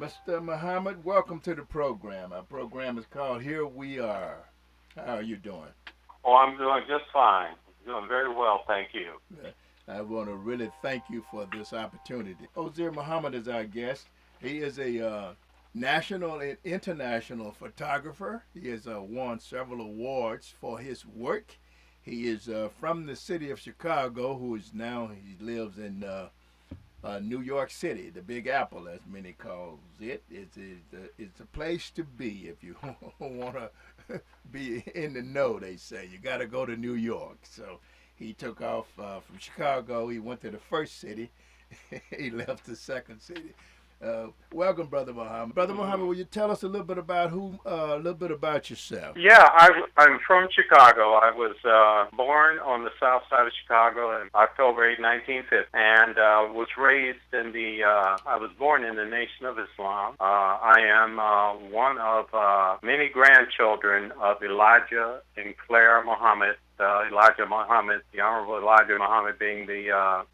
Mr. Muhammad, welcome to the program. Our program is called Here We Are. How are you doing? Oh, I'm doing just fine. Doing very well, thank you. I want to really thank you for this opportunity. Ozier Muhammad is our guest. He is a national and international photographer. He has won several awards for his work. He is from the city of Chicago, he lives in New York City, the Big Apple, as many calls it. It's a place to be if you want to be in the know. They say you got to go to New York. So he took off from Chicago. He went to the first city. He left the second city. Welcome, Brother Muhammad. Brother Muhammad, will you tell us a little bit about a little bit about yourself? Yeah, I'm from Chicago. I was born on the south side of Chicago on October 8, 1950, and was raised in I was born in the Nation of Islam. I am one of many grandchildren of Elijah and Claire Muhammad. Elijah Muhammad, the Honorable Elijah Muhammad, being the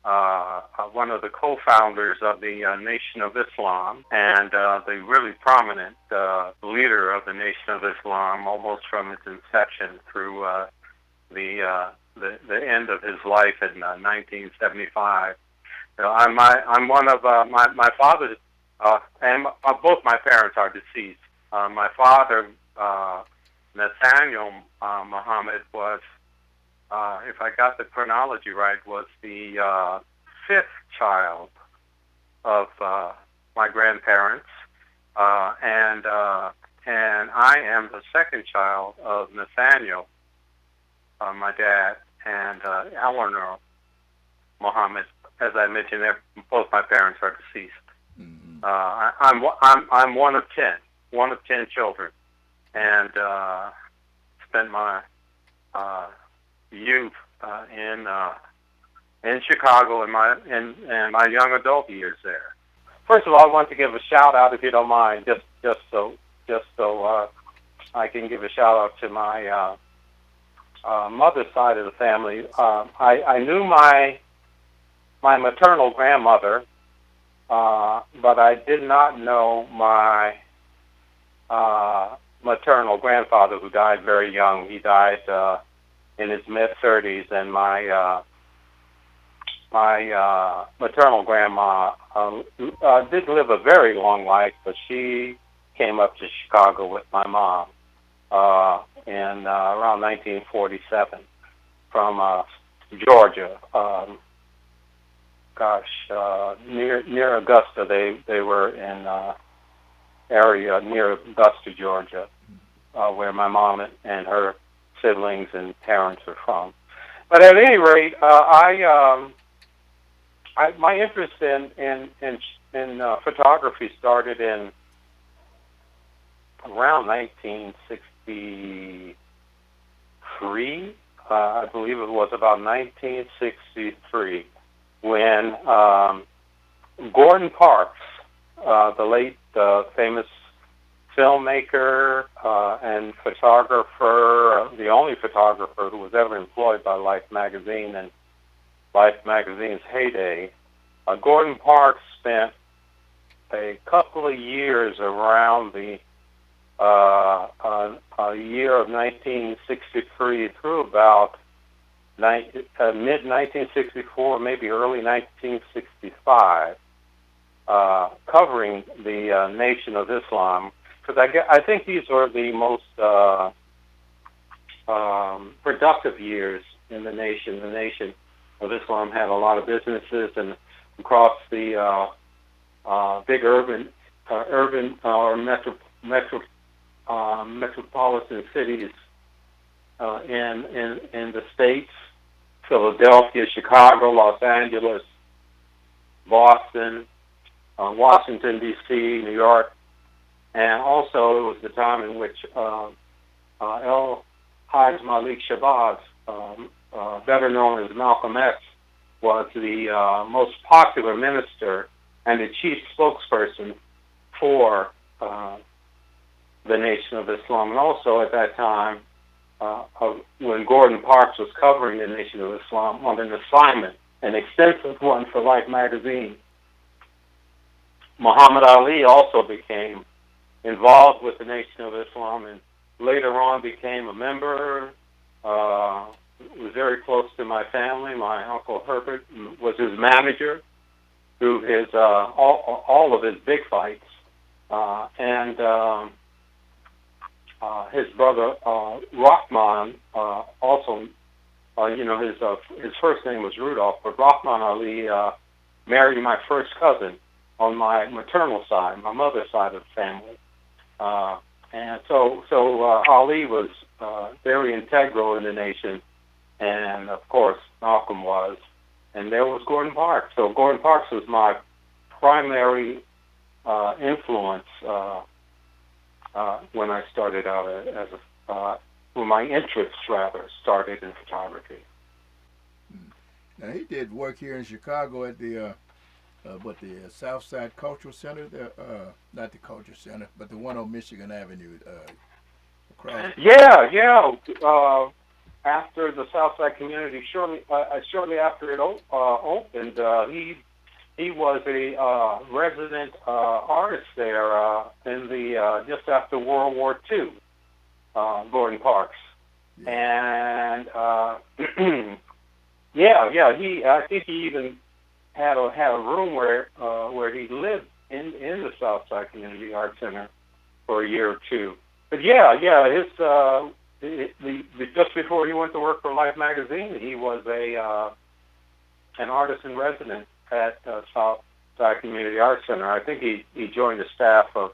one of the co-founders of the Nation of Islam, and the really prominent leader of the Nation of Islam, almost from its inception through the end of his life in 1975. I'm one of my father, and both my parents are deceased. My father, Nathaniel Muhammad, was, if I got the chronology right, was the fifth child of my grandparents, and I am the second child of Nathaniel, my dad, and Eleanor Muhammad. As I mentioned, both my parents are deceased. Mm-hmm. I'm one of 10 children, and spent my youth in Chicago and my young adult years there. First of all, I want to give a shout out, if you don't mind, just so I can give a shout out to my mother's side of the family. I knew my maternal grandmother, but I did not know my maternal grandfather, who died very young. He died in his mid-30s, and my maternal grandma did live a very long life, but she came up to Chicago with my mom in around 1947 from Georgia. Near Augusta. They were in area near Augusta, Georgia, where my mom and her siblings and parents are from. But at any rate, my interest in photography started in around 1963. I believe it was about 1963 when Gordon Parks, the late famous filmmaker and photographer, the only photographer who was ever employed by Life magazine and Life magazine's heyday, Gordon Parks spent a couple of years around the year of 1963 through about mid-1964, maybe early 1965, covering the Nation of Islam, because I think these were the most productive years in the nation. The Nation of Islam had a lot of businesses, and across the big urban or metropolitan cities in the states, Philadelphia, Chicago, Los Angeles, Boston, Washington, D.C., New York, and also it was the time in which Hajj Malik Shabazz, better known as Malcolm X, was the most popular minister and the chief spokesperson for the Nation of Islam. And also at that time, when Gordon Parks was covering the Nation of Islam on an assignment, an extensive one for Life magazine, Muhammad Ali also became involved with the Nation of Islam, and later on became a member. Was very close to my family. My uncle Herbert was his manager through his all of his big fights, and his brother Rahman also. His first name was Rudolph, but Rahman Ali married my first cousin on my maternal side, my mother's side of the family. And so Ali was very integral in the nation, and of course Malcolm was, and there was Gordon Parks. So Gordon Parks was my primary influence when I started out as when my interests rather started in photography. Now he did work here in Chicago at the South Side Cultural Center, not the Cultural Center, but the one on Michigan Avenue. Across. Yeah. After the South Side community, shortly after it opened, he was a resident artist there in the just after World War II. Gordon Parks, and I think he even had a room where he lived in the Southside Community Art Center for a year or two. But just before he went to work for Life Magazine, he was an artist in residence at Southside Community Art Center. I think he joined the staff of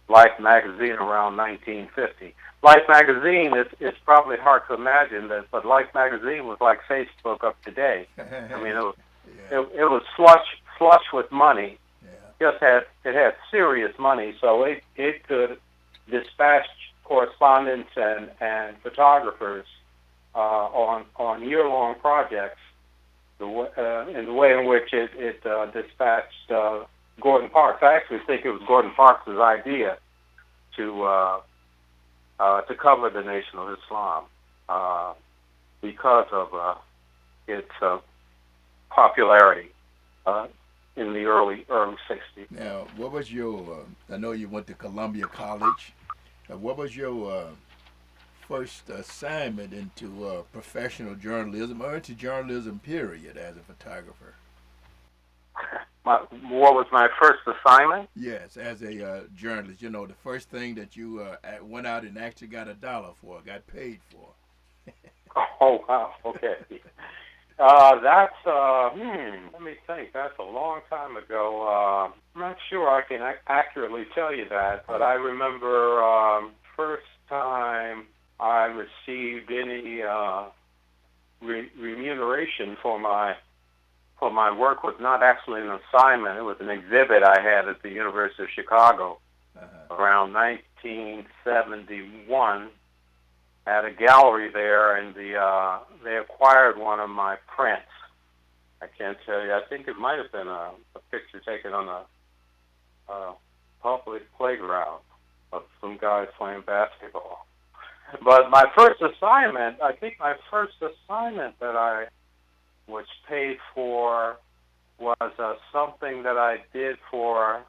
Life Magazine around 1950. Life Magazine, it's probably hard to imagine that, but Life Magazine was like Facebook of today. I mean, it was flush with money. Yeah. It had serious money, so it could dispatch correspondents and photographers on year-long projects. In the way in which it dispatched Gordon Parks. I actually think it was Gordon Parks' idea to cover the Nation of Islam because of its popularity in the early 60s. Now, what was your? I know you went to Columbia College. What was your first assignment into professional journalism or into journalism period as a photographer? What was my first assignment? Yes, as a journalist. You know, the first thing that you went out and actually got $1 for, got paid for. Oh, wow. Okay. That's, let me think. That's a long time ago. I'm not sure I can accurately tell you that, but I remember first time I received any remuneration for my work was not actually an assignment. It was an exhibit I had at the University of Chicago around 1971 at a gallery there, and they acquired one of my prints. I can't tell you. I think it might have been a picture taken on a public playground of some guys playing basketball. But my first assignment, I think my first assignment that I was paid for was something that I did for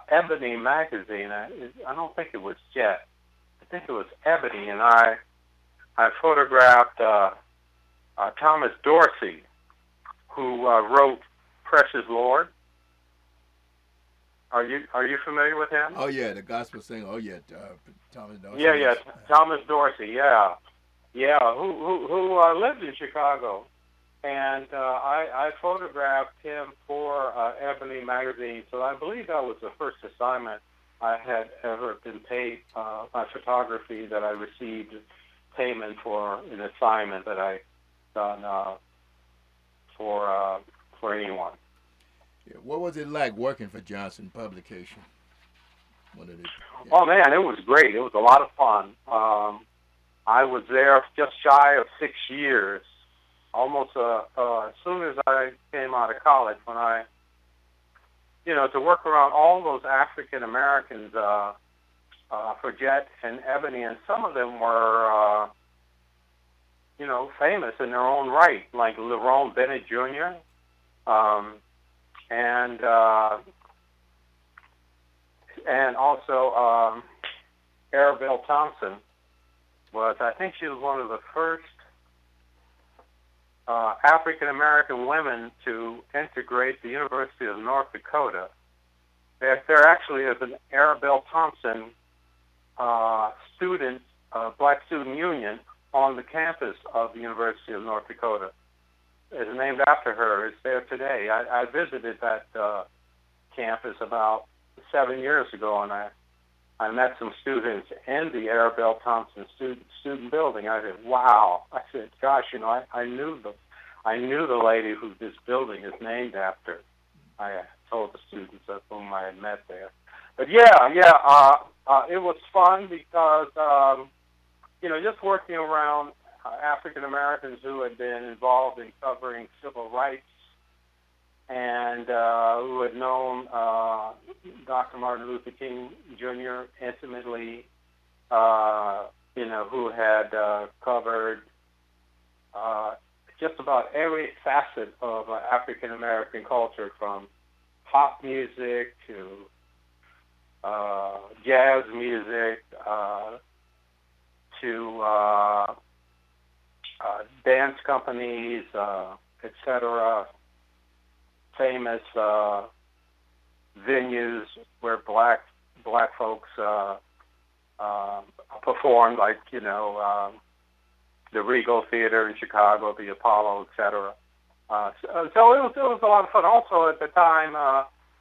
Ebony Magazine. I don't think it was Jet. I think it was Ebony, and I photographed Thomas Dorsey, who wrote Precious Lord. Are you familiar with him? Oh yeah, the gospel singer. Oh yeah, Thomas Dorsey. Yeah, Thomas Dorsey. Yeah, who lived in Chicago, and I photographed him for Ebony Magazine. So I believe that was the first assignment I had ever been paid by photography, that I received payment for an assignment that I done for anyone. Yeah. What was it like working for Johnson Publication? Oh man, it was great. It was a lot of fun. I was there just shy of 6 years, almost as soon as I came out of college. When I, to work around all those African Americans for Jet and Ebony, and some of them were, famous in their own right, like Lerone Bennett Jr., and also Arabelle Thompson I think she was one of the first African American women to integrate the University of North Dakota. There actually is an Arabelle Thompson Black Student Union on the campus of the University of North Dakota. It's named after her. It's there today. I visited that campus about 7 years ago, and I met some students in the Arabelle Thompson student building. I said, "Wow!" I said, "Gosh, I knew the lady who this building is named after." I told the students of whom I had met there. But it was fun because just working around African Americans who had been involved in covering civil rights and who had known Dr. Martin Luther King Jr. intimately, who had covered just about every facet of African American culture, from pop music to jazz music to dance companies, etc. Famous venues where black folks performed, like the Regal Theater in Chicago, the Apollo, etc. So it was a lot of fun. Also at the time,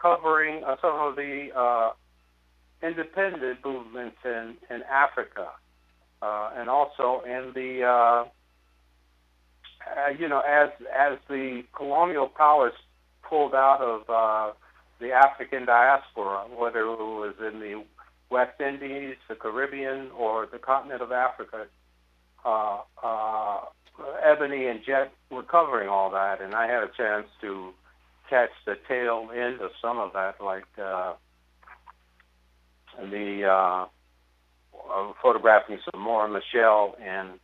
covering some of the independent movements in Africa, and also in the as the colonial powers pulled out of the African diaspora, whether it was in the West Indies, the Caribbean, or the continent of Africa. Ebony and Jet were covering all that, and I had a chance to catch the tail end of some of that, like photographing Samora Machel, and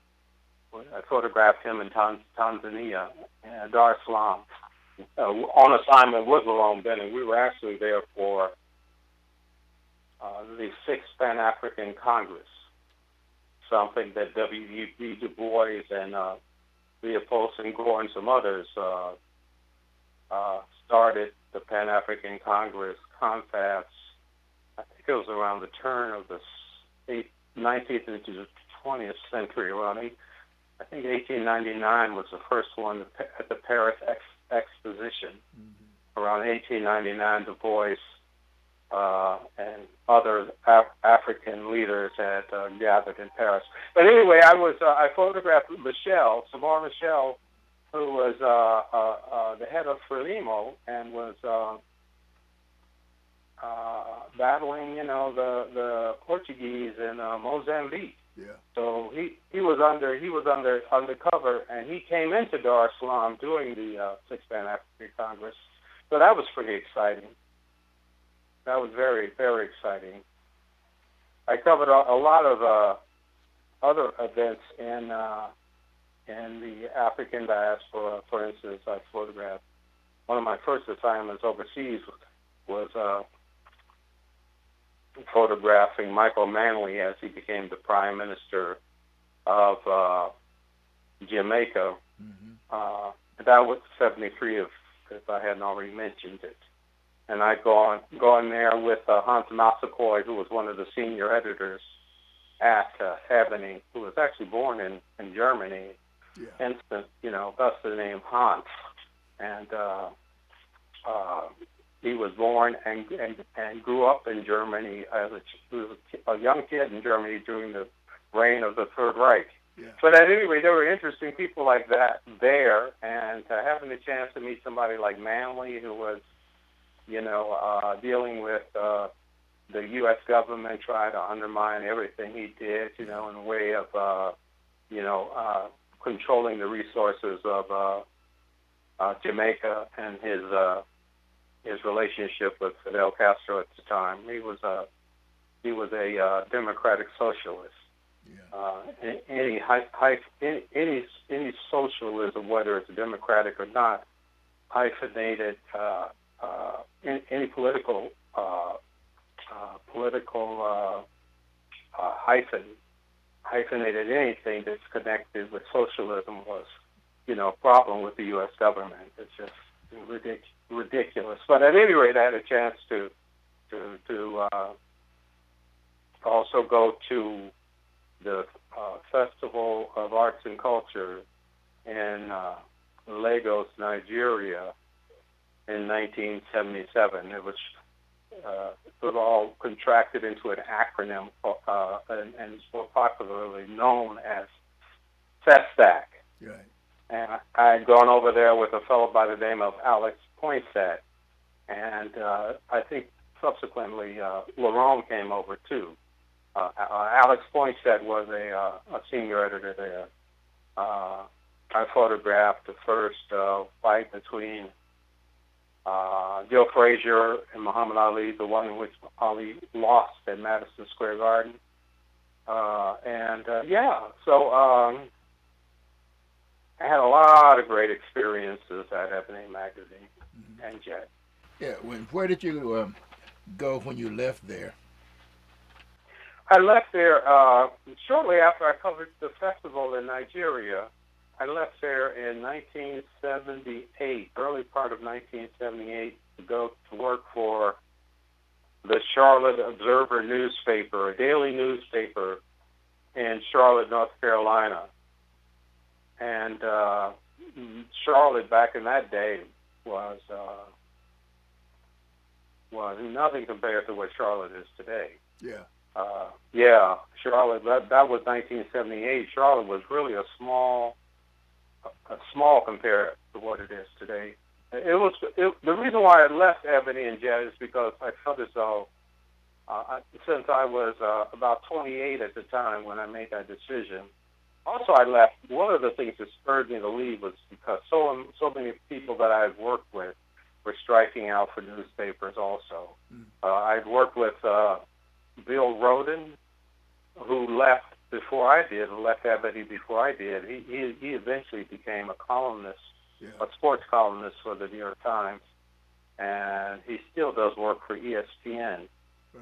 I photographed him in Tanzania, Dar es Salaam, on assignment with Lerone Bennett. We were actually there for the 6th Pan-African Congress, something that W.E.B. Du Bois and Leopold Senghor and some others started the Pan-African Congress, CONFAS. I think it was around the turn of the 19th into the 20th century, I think 1899 was the first one at the Paris Exposition. Mm-hmm. Around 1899, Du Bois and other African leaders had gathered in Paris. But anyway, I photographed Samora Machel, who was the head of Frelimo and was battling, the Portuguese in Mozambique. Yeah. So he was undercover, and he came into Dar es Salaam during the 6th Pan-African Congress. So that was pretty exciting. That was very, very exciting. I covered a lot of other events in the African diaspora. For instance, I photographed one of my first assignments overseas was photographing Michael Manley as he became the Prime Minister of Jamaica. Mm-hmm. That was 73, if I hadn't already mentioned it. And I'd gone there with Hans Massaquoi, who was one of the senior editors at Ebony, who was actually born in Germany. Yeah. Thus the name Hans. And he was born and grew up in Germany he was a young kid in Germany during the reign of the Third Reich. Yeah. But at any rate, there were interesting people like that there, and having the chance to meet somebody like Manley, who was, dealing with the U.S. government trying to undermine everything he did, in a way of, controlling the resources of Jamaica, and his relationship with Fidel Castro at the time. He was a democratic socialist. Yeah. Any socialism, whether it's democratic or not, hyphenated any political hyphenated anything that's connected with socialism was, a problem with the U.S. government. It's just ridiculous. But at any rate, I had a chance to also go to the Festival of Arts and Culture in Lagos, Nigeria, in 1977. It was all contracted into an acronym and is more popularly known as FESTAC. Right. And I had gone over there with a fellow by the name of Alex Poinsett, and I think subsequently Laurent came over too. Alex Poinsett was a senior editor there. I photographed the first fight between Joe Frazier and Muhammad Ali, the one in which Ali lost at Madison Square Garden. So I had a lot of great experiences at Ebony Magazine and Jet. Yeah, where did you go when you left there? I left there shortly after I covered the festival in Nigeria. I left there in 1978, early part of 1978, to go to work for the Charlotte Observer newspaper, a daily newspaper in Charlotte, North Carolina. And Charlotte back in that day was nothing compared to what Charlotte is today. Yeah. Charlotte. That was 1978. Charlotte was really a small compared to what it is today. The reason why I left Ebony and Jet is because I felt as though, since I was about 28 at the time when I made that decision. Also, I left. One of the things that spurred me to leave was because so many people that I had worked with were striking out for newspapers. Also, I'd worked with Bill Roden, who left before I did, left Ebony before I did. He eventually became a columnist, a sports columnist for the New York Times, and he still does work for ESPN.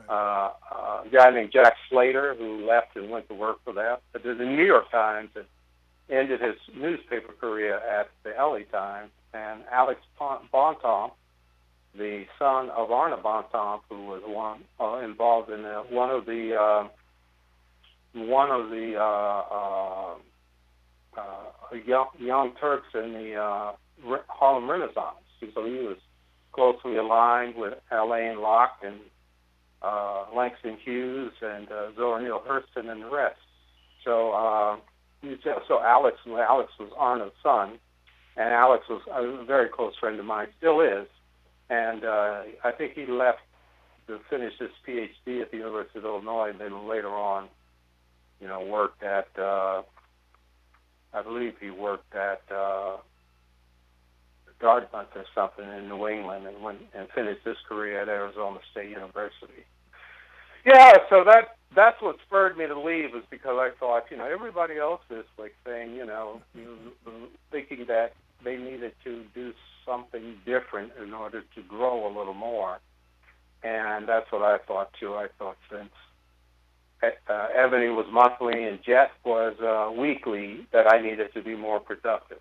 A guy named Jack Slater, who left and went to work for the New York Times and ended his newspaper career at the LA Times, and Alex Bontemps, the son of Arna Bontemps, who was involved in one of the young Turks in the Harlem Renaissance. So he was closely aligned with Alain Locke and Langston Hughes and Zora Neale Hurston and the rest. So Alex was Arna's son, and Alex was a very close friend of mine, still is. And I think he left to finish his PhD at the University of Illinois, and then later on, worked at, I believe he worked at Dartmouth or something in New England, and finished his career at Arizona State University. Yeah, so that's what spurred me to leave, is because I thought, everybody else is like saying, thinking that they needed to do something different in order to grow a little more. And that's what I thought too. I thought since Ebony was monthly and Jet was weekly, that I needed to be more productive.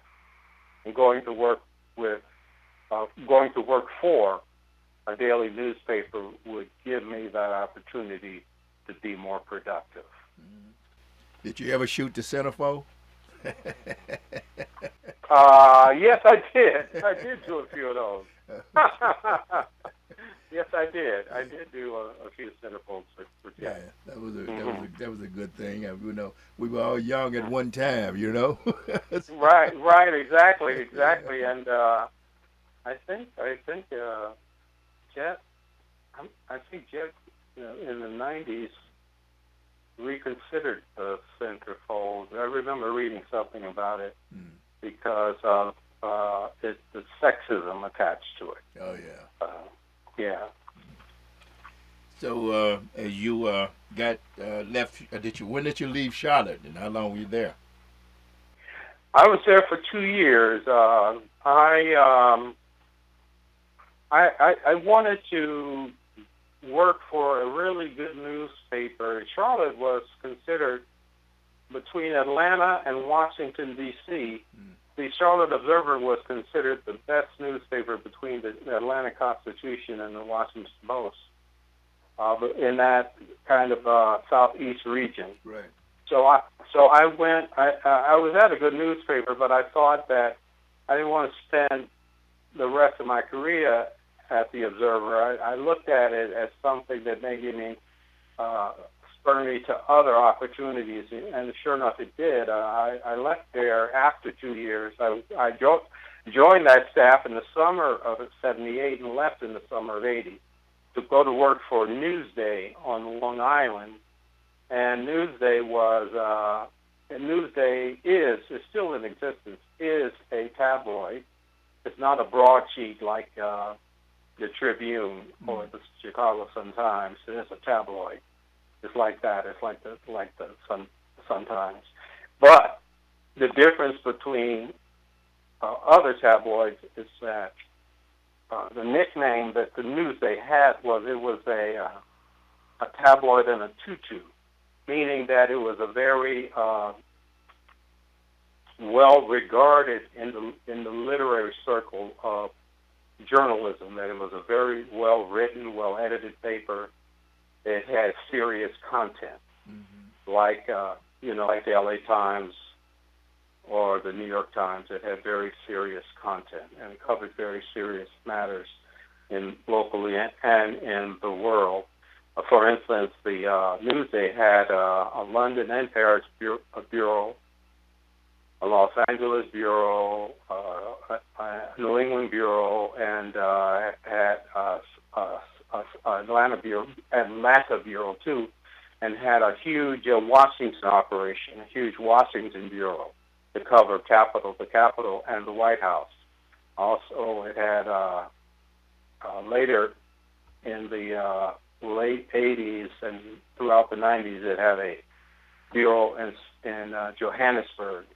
And going to work for a daily newspaper would give me that opportunity to be more productive. Did you ever shoot the centerfold? Yes, I did. I did do a few of those. Yes, I did. I did do a few centerfolds for Jet. Yeah, that was a good thing. We were all young at one time. Right, exactly. And I think Jet. I think Jet, in the '90s, reconsidered the centerfold. I remember reading something about it because of the sexism attached to it. Oh yeah. Yeah. So as you got left, when did you leave Charlotte, and how long were you there? I was there for 2 years. I I wanted to work for a really good newspaper. Charlotte was considered, between Atlanta and Washington, D.C., the Charlotte Observer was considered the best newspaper between the Atlanta Constitution and the Washington Post, but in that kind of southeast region. Right. So I went. I was at a good newspaper, but I thought that I didn't want to spend the rest of my career at the Observer. I looked at it as something that may give me spur me to other opportunities, and sure enough, it did. I left there after 2 years. I joined that staff in the summer of '78 and left in the summer of '80 to go to work for Newsday on Long Island. And Newsday is still in existence, is a tabloid. It's not a broadsheet like the Tribune or the Chicago Sun-Times. It is a tabloid. It's like that. It's like the Sun-Times. But the difference between other tabloids is that the nickname that the Newsday had was it was a tabloid in a tutu, meaning that it was a very well regarded in the literary circle of journalism. That it was a very well written, well edited paper. It had serious content, like like the LA Times or the New York Times. It had very serious content and it covered very serious matters locally and in the world. For instance, the Newsday had a London and Paris bureau, a Los Angeles bureau, a New England bureau, and had Atlanta bureau too, and had a huge Washington operation, a huge Washington bureau to cover the Capitol, and the White House. Also, it had later in the late '80s and throughout the '90s, it had a bureau in Johannesburg.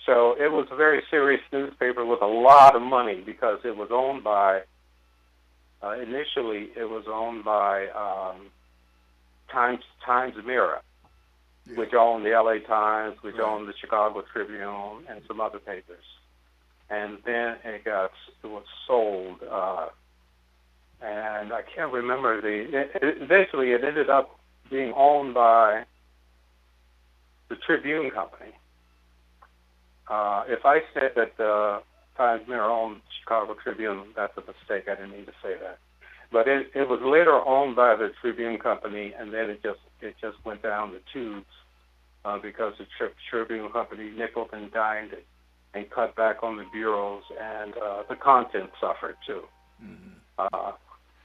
So it was a very serious newspaper with a lot of money because it was owned by, initially it was owned by Times Mirror, which owned the LA Times, which owned the Chicago Tribune, and some other papers. And then it was sold, and I can't remember eventually it ended up being owned by the Tribune Company. If I said that the Times Mirror owned Chicago Tribune, that's a mistake. I didn't mean to say that. But it was later owned by the Tribune Company, and then it just went down the tubes because the Tribune Company nickeled and dined it and cut back on the bureaus, and the content suffered too.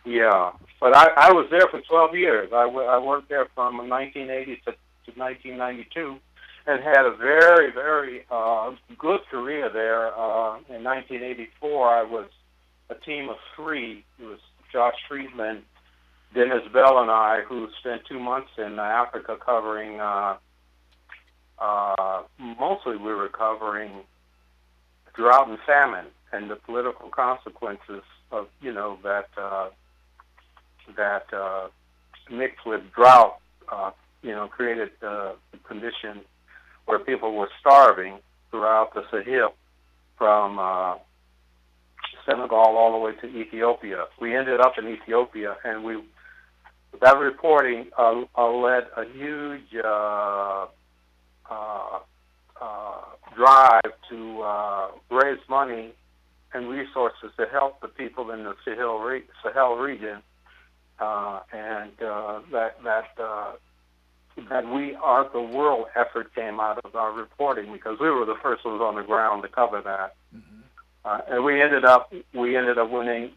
Yeah, but I was there for 12 years. I worked there from 1980 to 1992. And had a very, very good career there. In 1984, I was a team of three. It was Josh Friedman, Dennis Bell, and I, who spent 2 months in Africa covering, mostly we were covering drought and famine and the political consequences of, that mixed with drought, created the condition where people were starving throughout the Sahel, from Senegal all the way to Ethiopia. We ended up in Ethiopia, and that reporting led a huge drive to raise money and resources to help the people in the Sahel region, and that We Are the World effort came out of our reporting because we were the first ones on the ground to cover that, and we ended up winning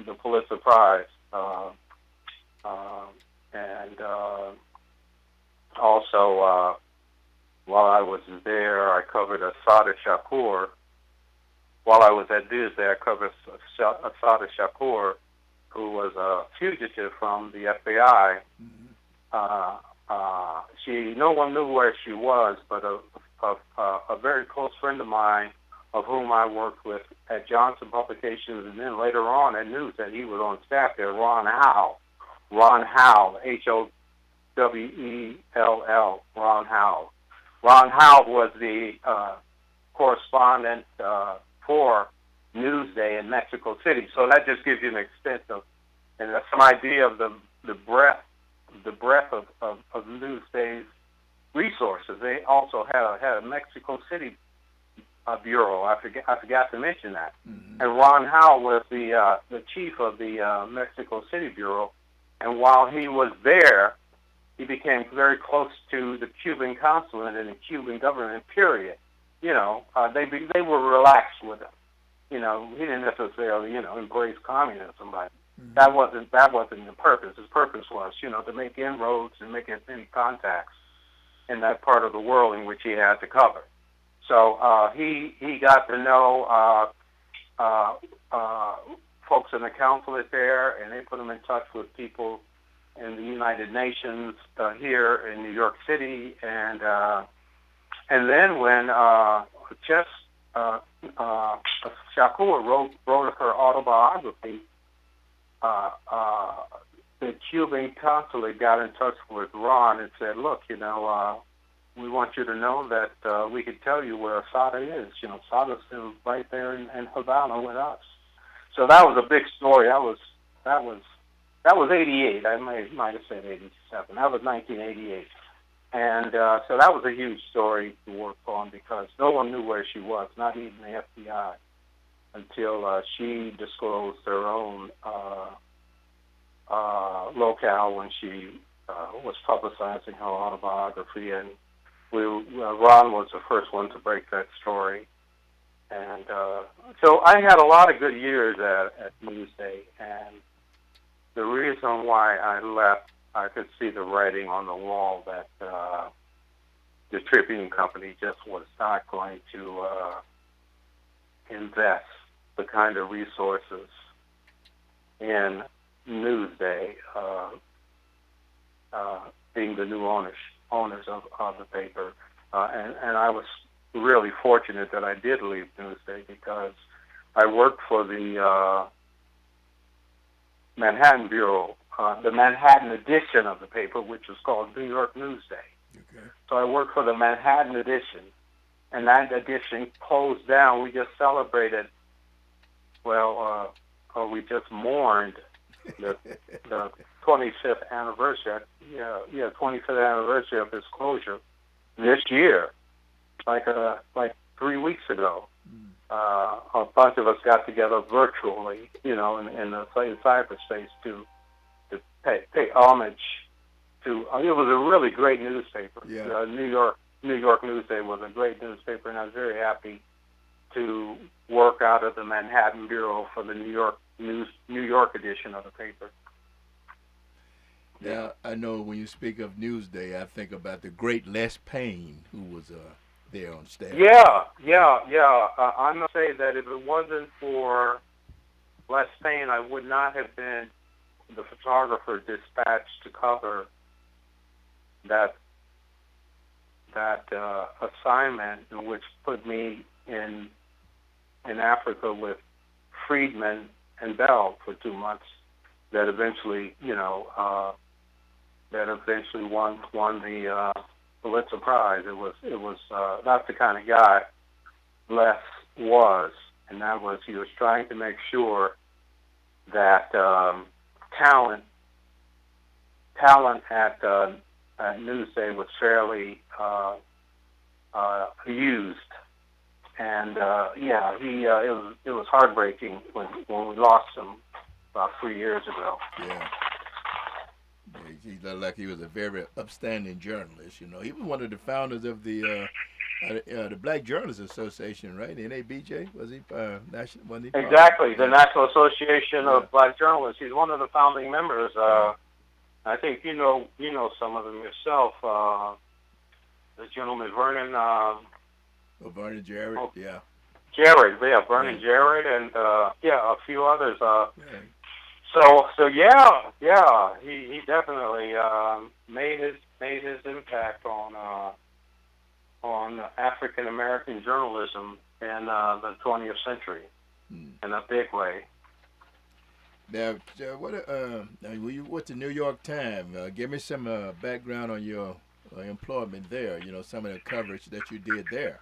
the Pilitzer Prize, and also while I was there, I covered Assata Shakur. While I was at Newsday, I covered Assata Shakur, who was a fugitive from the FBI. No one knew where she was, but a very close friend of mine of whom I worked with at Johnson Publications, and then later on at Newsday. He was on staff there. Ron Howell, Howell, Ron Howell. Ron Howell was the correspondent for Newsday in Mexico City. So that just gives you an extent of, and some idea of the breadth of Newsday's resources. They also had a Mexico City bureau. I forgot to mention that. Mm-hmm. And Ron Howell was the chief of the Mexico City bureau. And while he was there, he became very close to the Cuban consulate and the Cuban government. Period. They were relaxed with him. He didn't necessarily embrace communism, but that wasn't the purpose. His purpose was to make inroads and make as many contacts in that part of the world in which he had to cover. So he got to know folks in the consulate there, and they put him in touch with people in the United Nations here in New York City, and then when Shakur wrote her autobiography, the Cuban consulate got in touch with Ron and said, "Look, we want you to know that we could tell you where Asada is. Asada's still right there in Havana with us." So that was a big story. That was 88. I might have said 87. That was 1988. And so that was a huge story to work on because no one knew where she was, not even the FBI, until she disclosed her own locale when she was publicizing her autobiography. And Ron was the first one to break that story. And so I had a lot of good years at Newsday, and the reason why I left, I could see the writing on the wall that the Tribune Company just was not going to invest the kind of resources in Newsday, being the new owners of the paper. And I was really fortunate that I did leave Newsday because I worked for the Manhattan Bureau, the Manhattan edition of the paper, which was called New York Newsday. Okay. So I worked for the Manhattan edition, and that edition closed down. We just celebrated, we just mourned the 25th anniversary. 25th anniversary of its closure this year, like 3 weeks ago. A bunch of us got together virtually, in cyberspace to pay homage to. It was a really great newspaper. Yeah. New York Newsday was a great newspaper, and I was very happy to work out of the Manhattan Bureau for the New York edition of the paper. Now, I know when you speak of Newsday, I think about the great Les Payne, who was there on staff. Yeah. I must say that if it wasn't for Les Payne, I would not have been the photographer dispatched to cover that assignment, in which put me in Africa with Friedman and Bell for 2 months. That eventually, won the Pilitzer Prize. It was that's the kind of guy Les was, and that was he was trying to make sure that talent at Newsday was fairly used, and it was heartbreaking when we lost him about 3 years ago. Yeah. He looked like he was a very upstanding journalist. He was one of the founders of the Black Journalists Association, right? NABJ, was he? Exactly, the National Association of Black Journalists. He's one of the founding members. I think you know some of them yourself. The gentleman Vernon. Vernon Jarrett. Yeah. Jarrett, Vernon Jarrett, and a few others. So he definitely made his impact on African American journalism in the 20th century in a big way. Now, when you went to New York Times, give me some background on your employment there. You know, some of the coverage that you did there.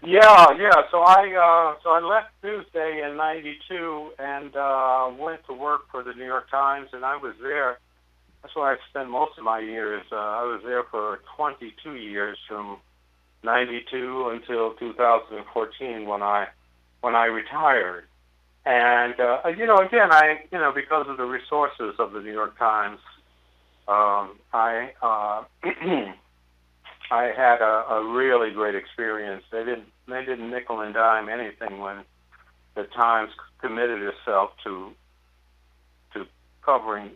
Yeah. So I left Newsday in '92 and went to work for the New York Times, and I was there. That's where I spent most of my years. I was there for 22 years, from '92 until 2014 when I retired. And again, because of the resources of the New York Times, I had a really great experience. They didn't nickel and dime anything when the Times committed itself to covering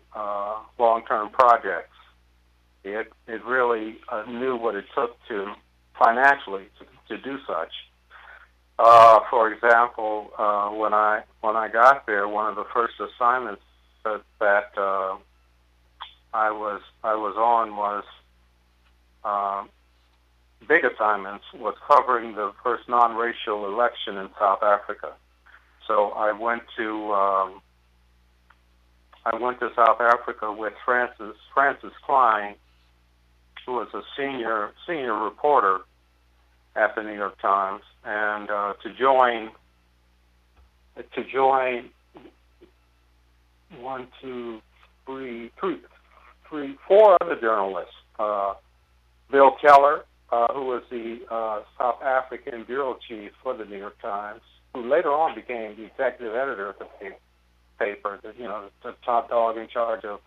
long-term projects. It really knew what it took to financially to do such. For example, when I got there, one of the first assignments that I was on was big assignments, was covering the first non-racial election in South Africa. So I went to South Africa with Francis Klein, who was a senior reporter at the New York Times, and to join 4 other journalists. Bill Keller, who was the South African bureau chief for the New York Times, who later on became the executive editor of the paper, the top dog in charge of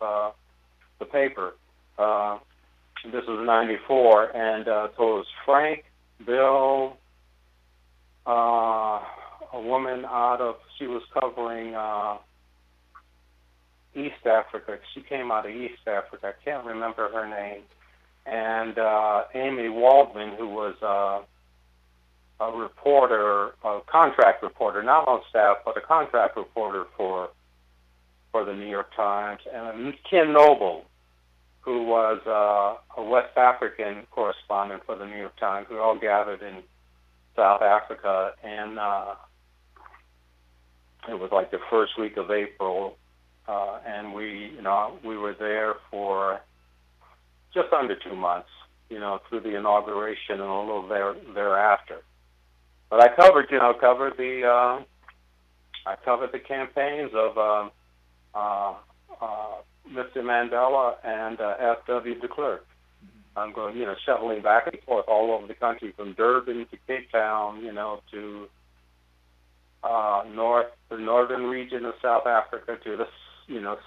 the paper. This was '94, and so it was Frank, Bill, a woman she was covering East Africa. She came out of East Africa. I can't remember her name. And Amy Waldman, who was a reporter, a contract reporter, not on staff, but a contract reporter for the New York Times, and Ken Noble, who was a West African correspondent for the New York Times. We all gathered in South Africa, and it was like the first week of April, and we were there for just under 2 months, through the inauguration and a little thereafter. But I covered the campaigns of Mr. Mandela and F.W. de Klerk. I'm going, shuttling back and forth all over the country, from Durban to Cape Town, to the northern region of South Africa, to the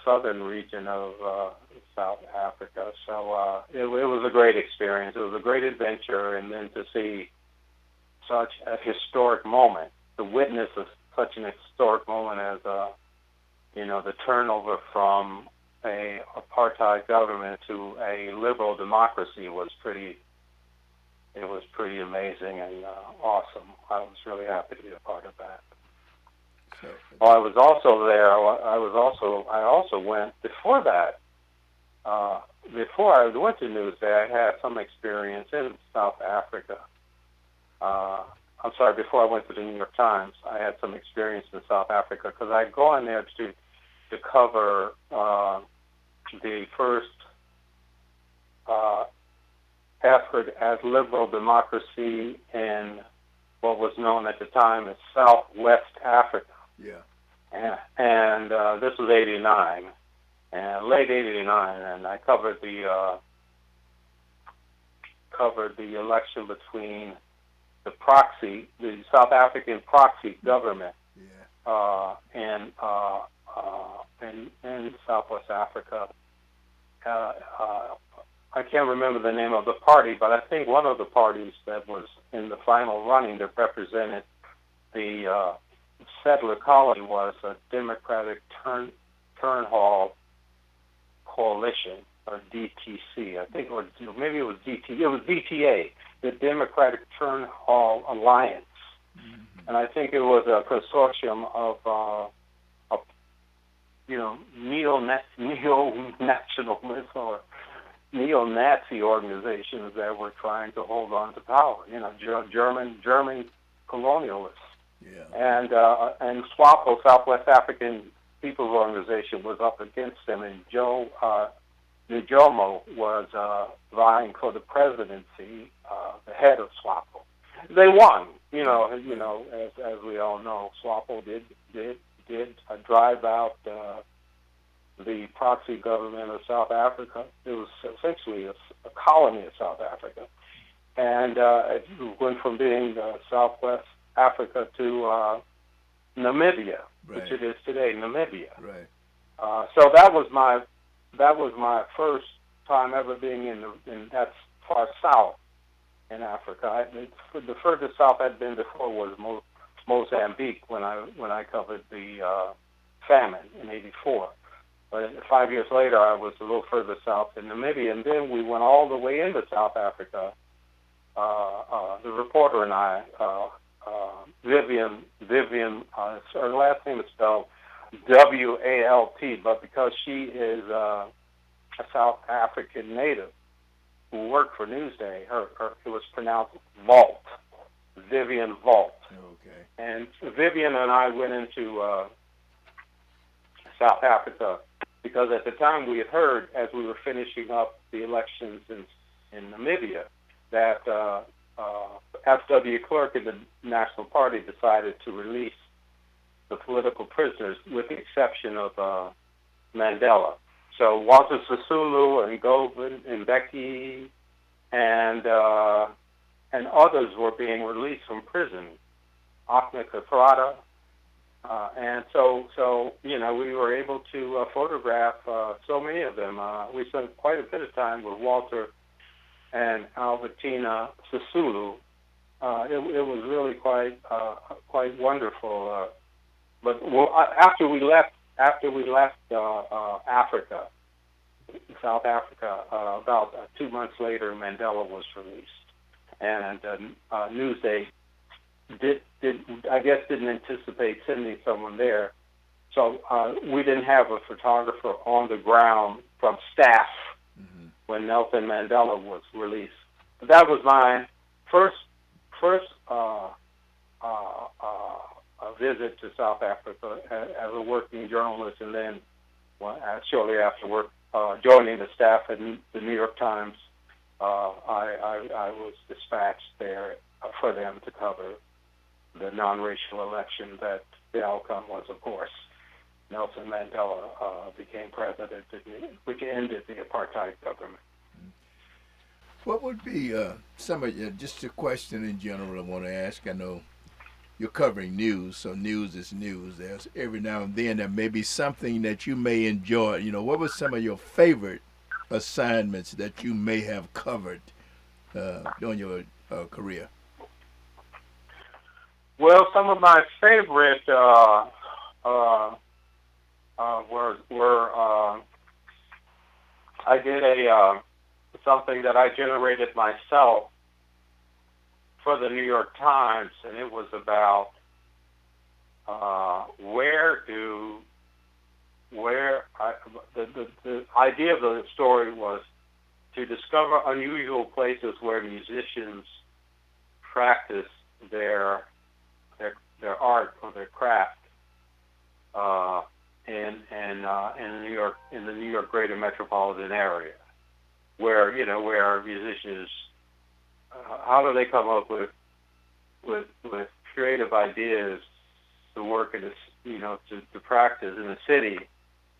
southern region of South Africa. So it was a great experience. It was a great adventure, and then to see such a historic moment, to witness such an historic moment as the turnover from a apartheid government to a liberal democracy was pretty amazing and awesome. I was really happy to be a part of that. Well, I was also there. I also went before that. Before I went to Newsday, I had some experience in South Africa. Before I went to the New York Times, I had some experience in South Africa, because I'd gone there to cover the first effort at liberal democracy in what was known at the time as Southwest Africa. Yeah. And this was '89, and late '89, and I covered the election between the South African proxy government, in Southwest Africa. I can't remember the name of the party, but I think one of the parties that was in the final running that represented the settler colony was a Democratic Turnhall Coalition, or DTC, I think, or maybe it was DT. It was DTA, the Democratic Turnhall Alliance, and I think it was a consortium of neo-nationalist or neo-Nazi organizations that were trying to hold on to power. German colonialists. Yeah. And SWAPO, Southwest African People's Organization, was up against them, and Joe Njomo was vying for the presidency, the head of SWAPO. They won, as we all know. SWAPO did drive out the proxy government of South Africa. It was essentially a colony of South Africa, and it went from being Southwest Africa to Namibia, right. which it is today, Namibia. Right. So that was my first time ever being in that far south in Africa. The furthest south I'd been before was Mozambique when I covered the famine in '84. But 5 years later, I was a little further south in Namibia, and then we went all the way into South Africa. The reporter and I, Vivian, her last name is spelled W-A-L-T, but because she is a South African native who worked for Newsday, it was pronounced Vault, Vivian Vault. Okay. And Vivian and I went into South Africa because at the time we had heard, as we were finishing up the elections in Namibia, that F.W. Clerk and the National Party decided to release the political prisoners, with the exception of Mandela. So Walter Sisulu and Govan and Mbeki and others were being released from prison. Ahmed Kathrada. And so we were able to photograph so many of them. We spent quite a bit of time with Walter and Albertina Sisulu. It was really quite wonderful. But after we left Africa, South Africa, about 2 months later, Mandela was released, and Newsday didn't anticipate sending someone there, so we didn't have a photographer on the ground from staff when Nelson Mandela was released. But that was my first visit to South Africa as a working journalist, and then shortly afterward joining the staff at the New York Times. I was dispatched there for them to cover the non-racial election that the outcome was, of course, Nelson Mandela became president, which ended the apartheid government. What would be some of your, just a question in general I want to ask? I know you're covering news, so news is news. There's every now and then there may be something that you may enjoy. What was some of your favorite assignments that you may have covered during your career? Well, some of my favorite were I did something that I generated myself for the New York Times, and it was about the idea of the story was to discover unusual places where musicians practice their art or their craft in the New York greater metropolitan area, where musicians how do they come up with creative ideas to work in this, to practice in a city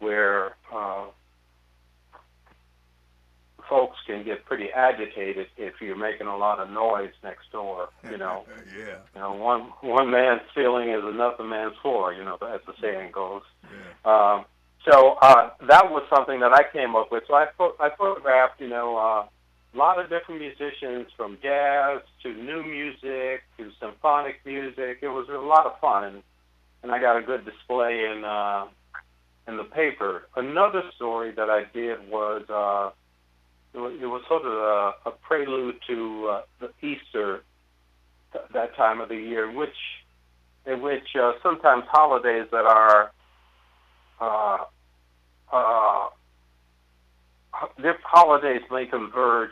where folks can get pretty agitated if you're making a lot of noise next door. Yeah. One man's ceiling is another man's floor. As the saying goes. Yeah. So that was something that I came up with. So I photographed, a lot of different musicians, from jazz to new music to symphonic music. It was a lot of fun, and I got a good display in the paper. Another story that I did was it was sort of a prelude to the Easter, that time of the year, in which sometimes holidays that are holidays may converge.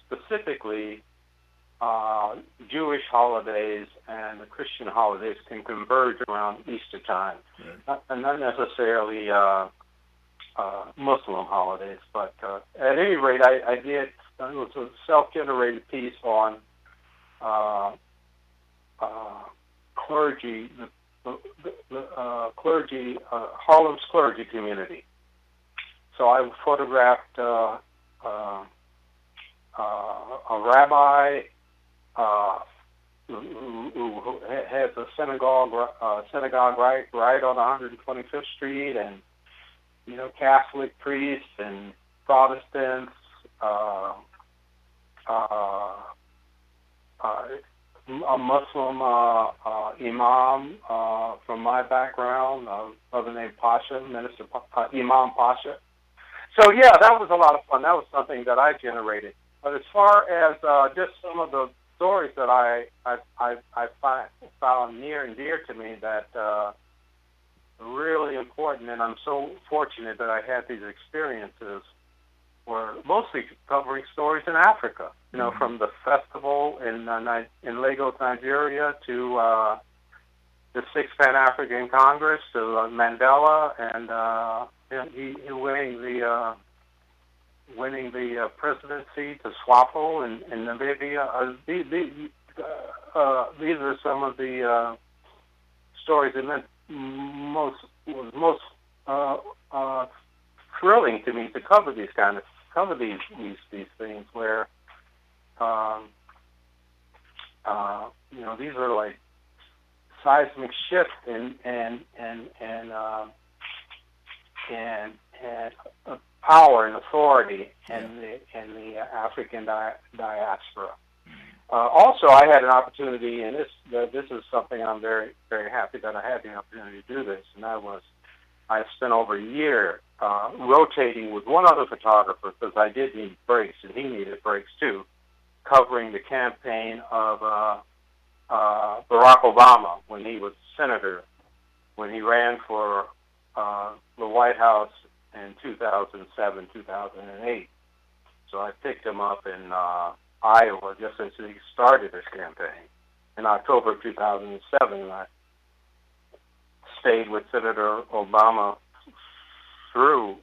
Specifically, Jewish holidays and the Christian holidays can converge around Easter time, not necessarily Muslim holidays. But at any rate, I did. It was a self-generated piece on clergy, the clergy, Harlem's clergy community. So I photographed a rabbi who has a synagogue right on 125th Street, and Catholic priests and Protestants, a Muslim imam from my background, a brother named Pasha, Minister Imam Pasha. So yeah, that was a lot of fun. That was something that I generated. But as far as just some of the stories that I found near and dear to me that really important, and I'm so fortunate that I had these experiences, were mostly covering stories in Africa. From the festival in Lagos, Nigeria, to the Sixth Pan-African Congress, to Mandela, and he winning the presidency to SWAPO in Namibia. These are some of the stories that meant most thrilling to me to cover these things where these are like seismic shifts and power and authority in the African diaspora. Also, I had an opportunity, and this is something I'm very, very happy that I had the opportunity to do this, and that was I spent over a year rotating with one other photographer, because I did need breaks, and he needed breaks too, covering the campaign of Barack Obama when he was senator, when he ran for the White House in 2007, 2008. So I picked him up in Iowa just as he started his campaign. In October of 2007, I stayed with Senator Obama through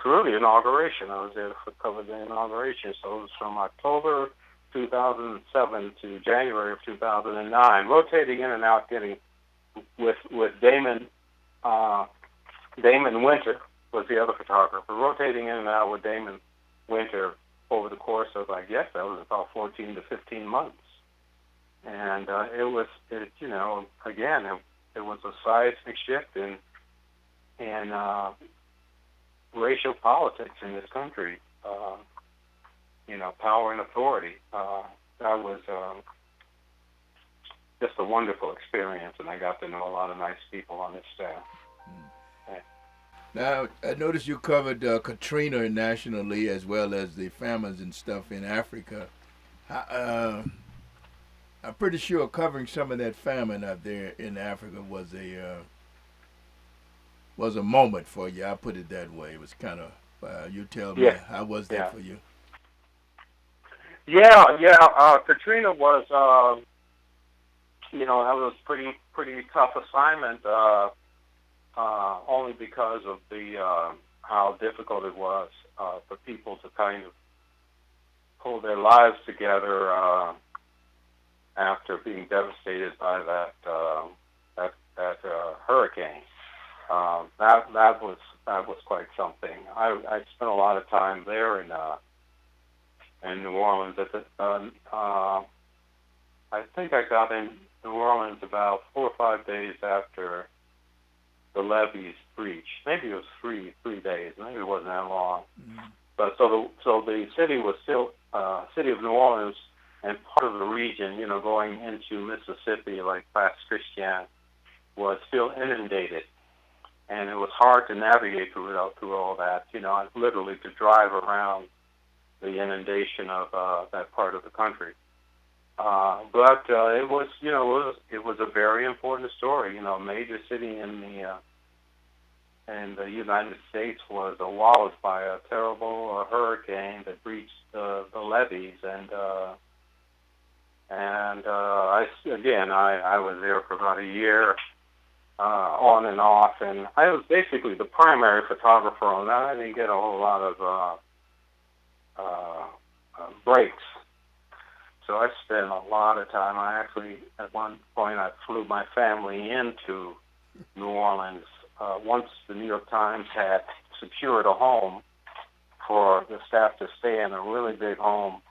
the inauguration. I was there to cover the inauguration. So it was from October 2007 to January of 2009, rotating in and out, getting with Damon Winter was the other photographer, rotating in and out with Damon Winter over the course of, I guess, that was about 14 to 15 months. And it was a seismic shift in racial politics in this country, power and authority. That was just a wonderful experience, and I got to know a lot of nice people on this staff. Now, I noticed you covered Katrina nationally as well as the famines and stuff in Africa. I'm pretty sure covering some of that famine out there in Africa was a moment for you. I put it that way. It was kind of, you tell me, how was that for you? Katrina was, that was pretty tough assignment. Only because of the how difficult it was for people to kind of pull their lives together after being devastated by that hurricane. That was quite something. I spent a lot of time there in New Orleans. I think I got in New Orleans about 4 or 5 days after the levees breached. Maybe it was three days. Maybe it wasn't that long. Mm-hmm. But so the city was still city of New Orleans and part of the region, going into Mississippi, like Place Christian, was still inundated, and it was hard to navigate through all that. Literally to drive around the inundation of that part of the country. But it was a very important story. A major city in the United States was walloped by a terrible hurricane that breached the levees, and And I was there for about a year, on and off, and I was basically the primary photographer on that. I didn't get a whole lot of breaks. So I spent a lot of time. I actually, at one point, I flew my family into New Orleans. Once the New York Times had secured a home for the staff to stay in, a really big home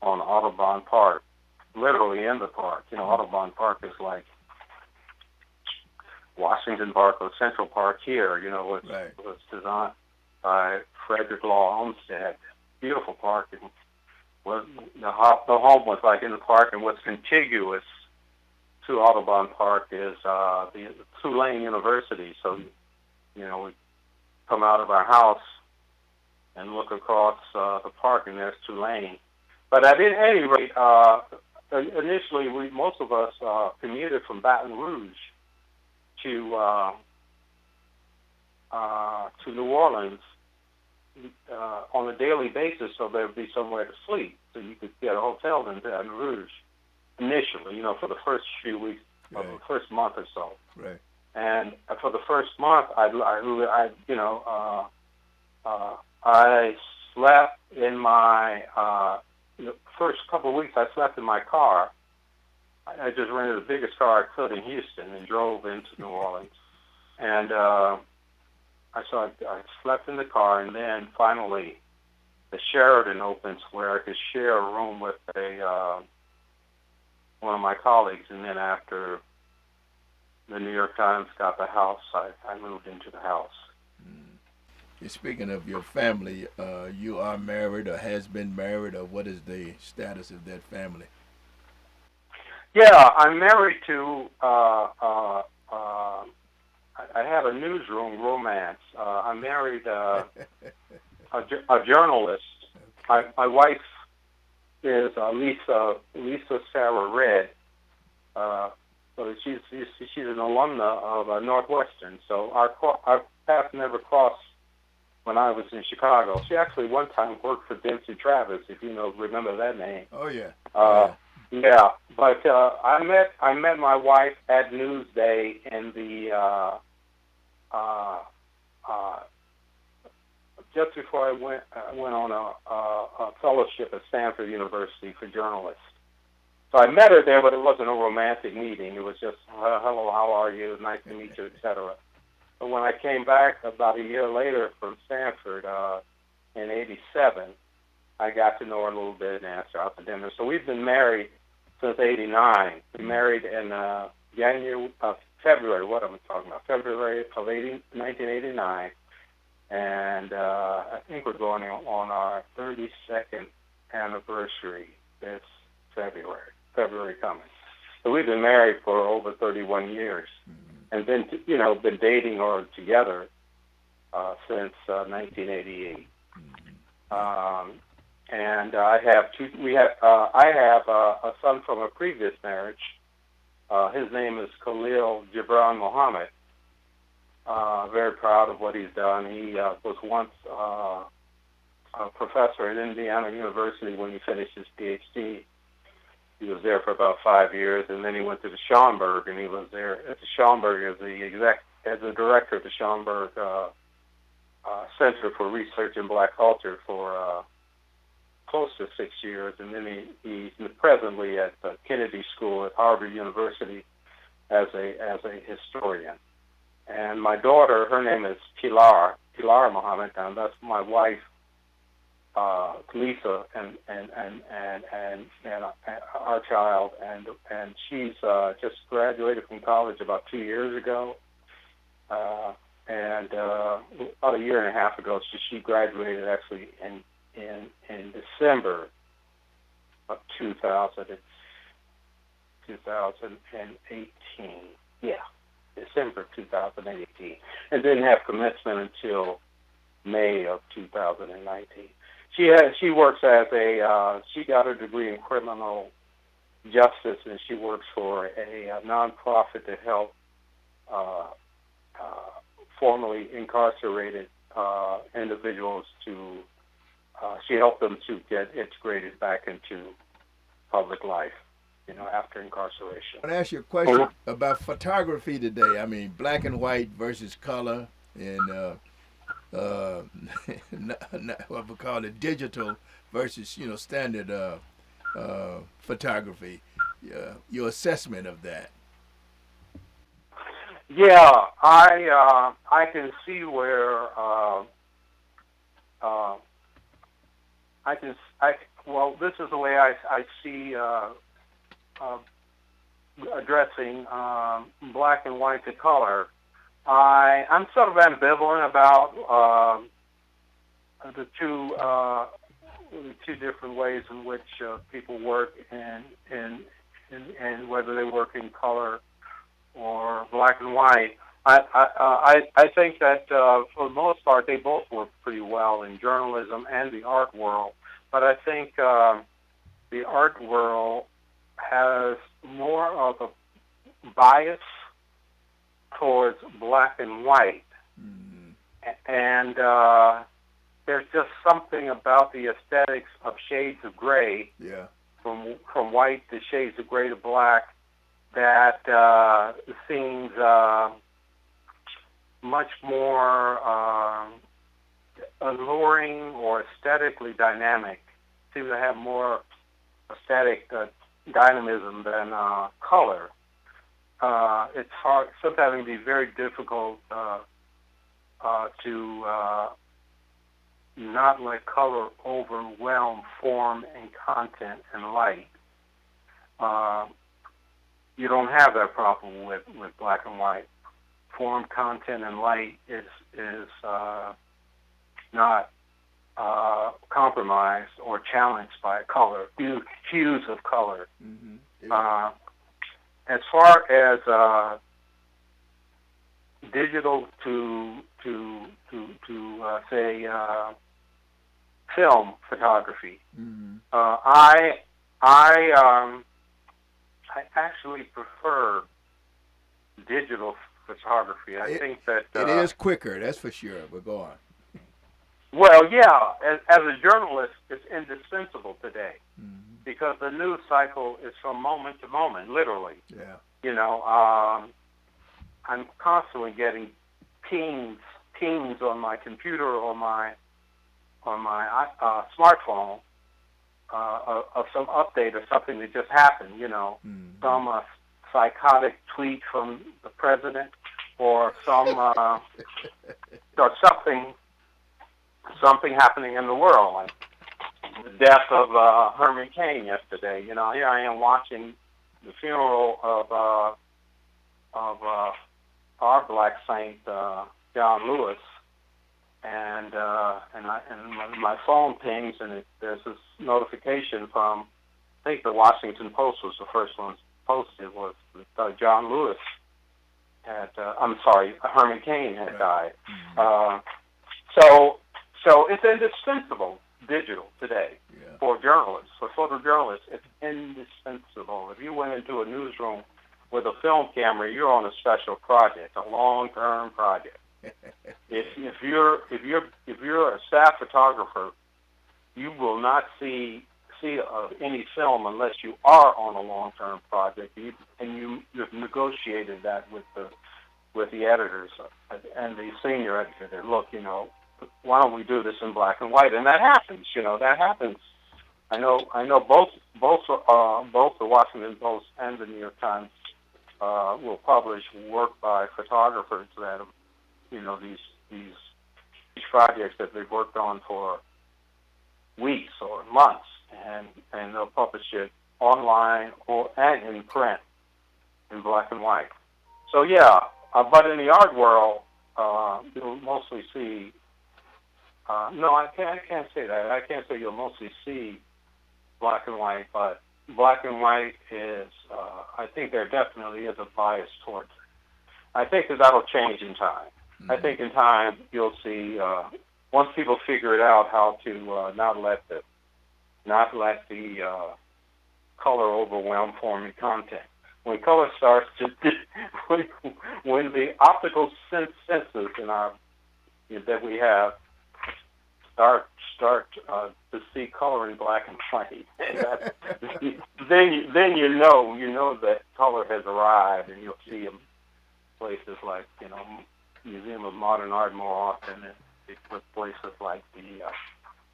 on Audubon Park, literally in the park. You know, Audubon Park is like Washington Park or Central Park here. You know, it was designed by Frederick Law Olmsted. Beautiful park. And the home was like in the park, and what's contiguous to Audubon Park is the Tulane University. So, you know, we come out of our house and look across the park, and there's Tulane. But at any rate, initially, most of us commuted from Baton Rouge to New Orleans on a daily basis, so there would be somewhere to sleep, so you could get a hotel in Baton Rouge initially, you know, for the first few weeks, or the first month or so. Right. And for the first month, I slept in my the first couple of weeks. I slept in my car. I just rented the biggest car I could in Houston and drove into New Orleans. And I slept in the car, and then finally the Sheraton opens where I could share a room with one of my colleagues. And then after the New York Times got the house, I moved into the house. Speaking of your family, you are married or has been married, or what is the status of that family? Yeah, I'm married to, I have a newsroom romance. I married a journalist. My wife is Lisa Sarah Red. So she's an alumna of Northwestern. So our paths never crossed when I was in Chicago. She actually one time worked for Dempsey Travis, if you remember that name. Oh yeah. Yeah, but I met my wife at Newsday in the just before I went on a fellowship at Stanford University for journalists. So I met her there, but it wasn't a romantic meeting. It was just, hello, how are you? Nice to meet you, etc. But when I came back about a year later from Stanford in '87, I got to know her a little bit and asked her out to dinner. So we've been married since '89. We married in February. What am I talking about? February of 1989, and I think we're going on our 32nd anniversary this February. February coming. So we've been married for over 31 years, and been dating or together since 1988. And I have I have a son from a previous marriage. His name is Khalil Gibran Muhammad. Very proud of what he's done. He was once a professor at Indiana University when he finished his PhD. He was there for about 5 years, and then he went to the Schomburg, and he was there at the Schomburg as the director of the Schomburg Center for Research in Black Culture for close to 6 years, and then he's presently at the Kennedy School at Harvard University as a historian. And my daughter, her name is Pilar Muhammad, and that's my wife, Lisa, and our child, and she's just graduated from college about 2 years ago, and about a year and a half ago, she graduated actually in December of 2018. Yeah, December 2018, and didn't have commencement until May of 2019. She works as she got her degree in criminal justice, and she works for a nonprofit to help formerly incarcerated individuals to. She helped them to get integrated back into public life. after incarceration. I want to ask you a question about photography today. I mean, black and white versus color, and what we call it, digital versus standard photography. Your assessment of that. Yeah, I can see where well, this is the way I see addressing black and white to color. I'm sort of ambivalent about the two different ways in which people work, and whether they work in color or black and white. I think that for the most part they both work pretty well in journalism and the art world. But I think the art world has more of a bias towards black and white, and there's just something about the aesthetics of shades of gray, from white to shades of gray to black, that seems much more alluring or aesthetically dynamic. Seem to have more aesthetic dynamism than color. It's hard. Sometimes it can be very difficult to not let color overwhelm form and content and light. You don't have that problem with black and white. Form, content, and light is not compromised or challenged by color, hues of color. As far as digital to say film photography, I actually prefer digital photography. I think that it is quicker, that's for sure. But go on. Well, yeah, as a journalist, it's indispensable today because the news cycle is from moment to moment, literally. Yeah. I'm constantly getting pings on my computer or my smartphone of some update or something that just happened. Some psychotic tweet from the president, or some or something happening in the world, like the death of Herman Cain yesterday. Here I am watching the funeral of our black saint, John Lewis, and my phone pings, and there's this notification from, I think the Washington Post was the first one posted, was that John Lewis had, Herman Cain had died. So it's indispensable, digital today, for journalists, for photojournalists. It's indispensable. If you went into a newsroom with a film camera, you're on a special project, a long-term project. If you're a staff photographer, you will not see any film unless you are on a long-term project, and you've negotiated that with the editors and the senior editor. Look, why don't we do this in black and white? And that happens. That happens. I know both the Washington Post and the New York Times will publish work by photographers that have, these projects that they've worked on for weeks or months, and they'll publish it online and in print in black and white. So yeah, but in the art world, you'll mostly see. No, I can't say that. I can't say you'll mostly see black and white, but black and white is. I think there definitely is a bias towards it. I think that that'll change in time. I think in time you'll see, once people figure it out, how to not let the color overwhelm form and content. When color starts to, when the optical senses in that we have start to see color in black and white. then you know that color has arrived, and you'll see them places like Museum of Modern Art more often than with places like the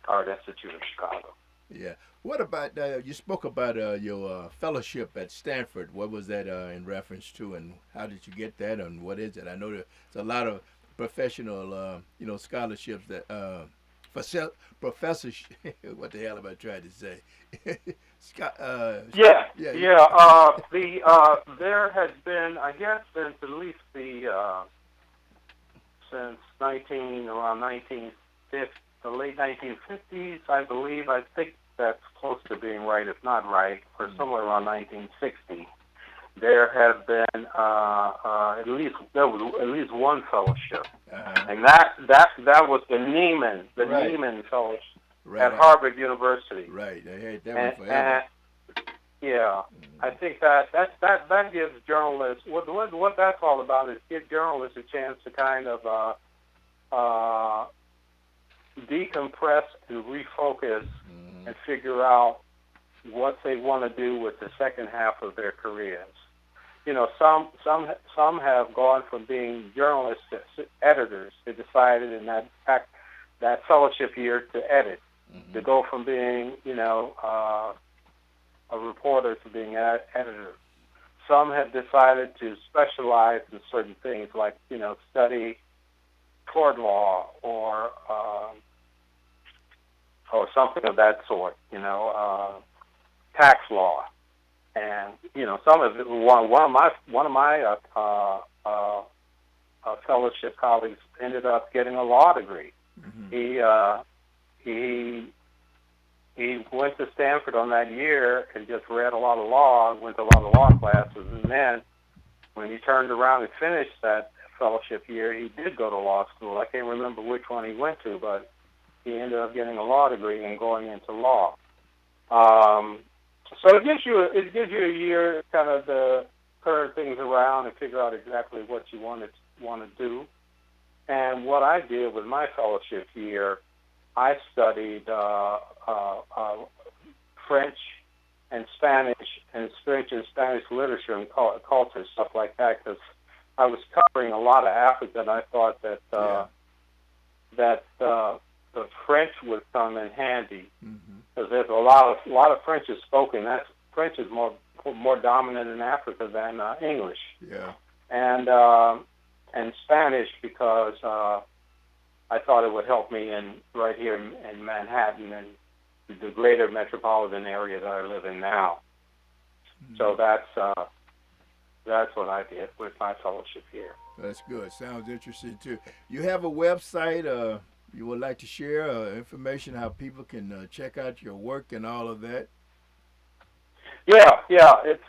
Art Institute of Chicago. Yeah. What about you spoke about your fellowship at Stanford? What was that in reference to, and how did you get that, and what is it? I know there's a lot of professional, scholarships that professors. What the hell am I trying to say? There has been, I guess, since at least since around 1950, the late 1950s, I believe. I think that's close to being right, if not right, or somewhere around 1960. There have been at least one fellowship, and that was the Neiman Fellowship at Harvard University. Right, they had that one forever. I think that gives journalists what that's all about is give journalists a chance to kind of decompress and refocus and figure out what they want to do with the second half of their careers. Some have gone from being journalists to editors. They decided in that fellowship year to edit, to go from being a reporter to being an editor. Some have decided to specialize in certain things, like study tort law or something of that sort. Tax law, and some of it. One of my fellowship colleagues ended up getting a law degree. He went to Stanford on that year and just read a lot of law, went to a lot of law classes, and then when he turned around and finished that fellowship year, he did go to law school. I can't remember which one he went to, but he ended up getting a law degree and going into law. So it gives you a year kind of to turn things around and figure out exactly what you want to do. And what I did with my fellowship year, I studied French and Spanish literature and culture, stuff like that, because I was covering a lot of Africa, and I thought that the French would come in handy, because there's a lot of French is spoken. French is more dominant in Africa than English. Yeah. And Spanish, because I thought it would help me right here in Manhattan and the greater metropolitan area that I live in now. So that's what I did with my fellowship here. That's good. Sounds interesting too. You have a website you would like to share information how people can check out your work and all of that? Yeah. It's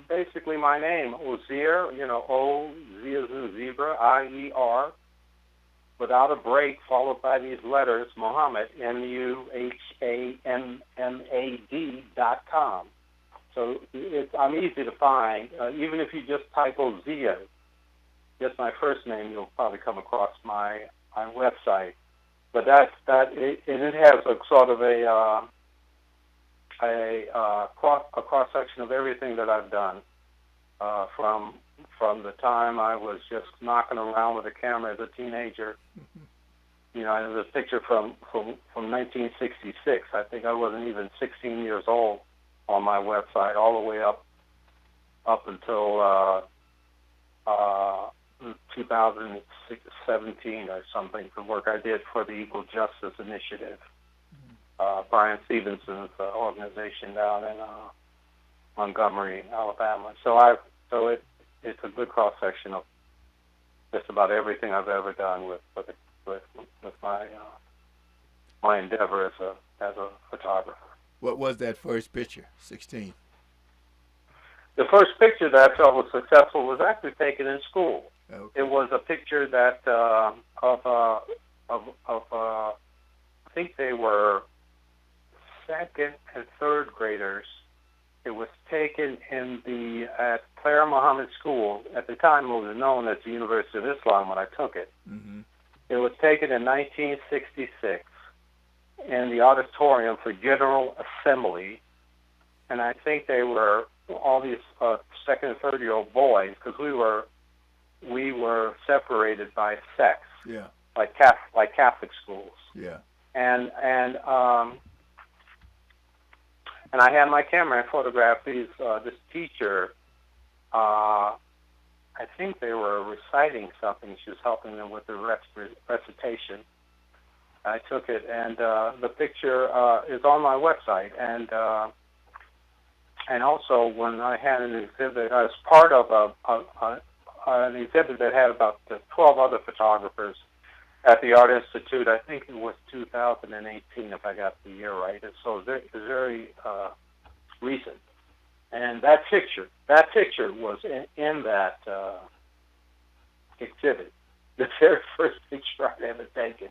basically my name, Ozier. O Z as in zebra, I-E-R, without a break, followed by these letters, Muhammad, MUHAMMAD.com. So I'm easy to find. Even if you just type Ozier, just my first name, you'll probably come across my website. But it has a sort of a cross section of everything that I've done from the time I was just knocking around with a camera as a teenager. There's a picture from 1966. I think I wasn't even 16 years old on my website, all the way up until 2017 or something, the work I did for the Equal Justice Initiative, Brian Stevenson's organization down in Montgomery, Alabama. So it's a good cross section of just about everything I've ever done with my endeavor as a photographer. What was that first picture? 16. The first picture that I felt was successful was actually taken in school. Okay. It was a picture that of I think they were second and third graders. It was taken at Claire Muhammad School. At the time, it was known as the University of Islam when I took it. It was taken in 1966. in the auditorium for General Assembly, and I think they were all these second and third-year-old boys, because we were separated by sex, Yeah. like Catholic schools. Yeah. And I had my camera and photographed this teacher. I think they were reciting something. She was helping them with the recitation. I took it, and the picture is on my website. And also, when I had an exhibit, I was part of an exhibit that had about 12 other photographers at the Art Institute. I think it was 2018, if I got the year right. And so it's very recent. And that picture was in that exhibit. The very first picture I'd ever taken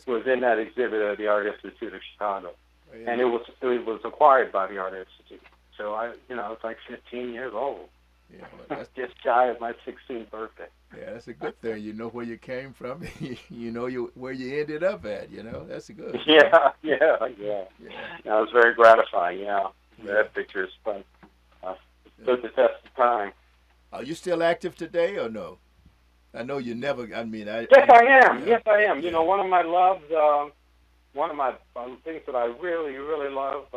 was in that exhibit at the Art Institute of Chicago, and it was acquired by the Art Institute. So I was like 15 years old. Yeah, well, that's just shy of my 16th birthday. Yeah, that's a good thing. You know where you came from. You know where you ended up at. That's good. Yeah. That was very gratifying. Yeah. That picture is fun. Stood the test of time. Are you still active today or no? I know you never. I mean, Yes, I am. Yes, I am. Yeah. One of my loves, one of my things that I really, really love,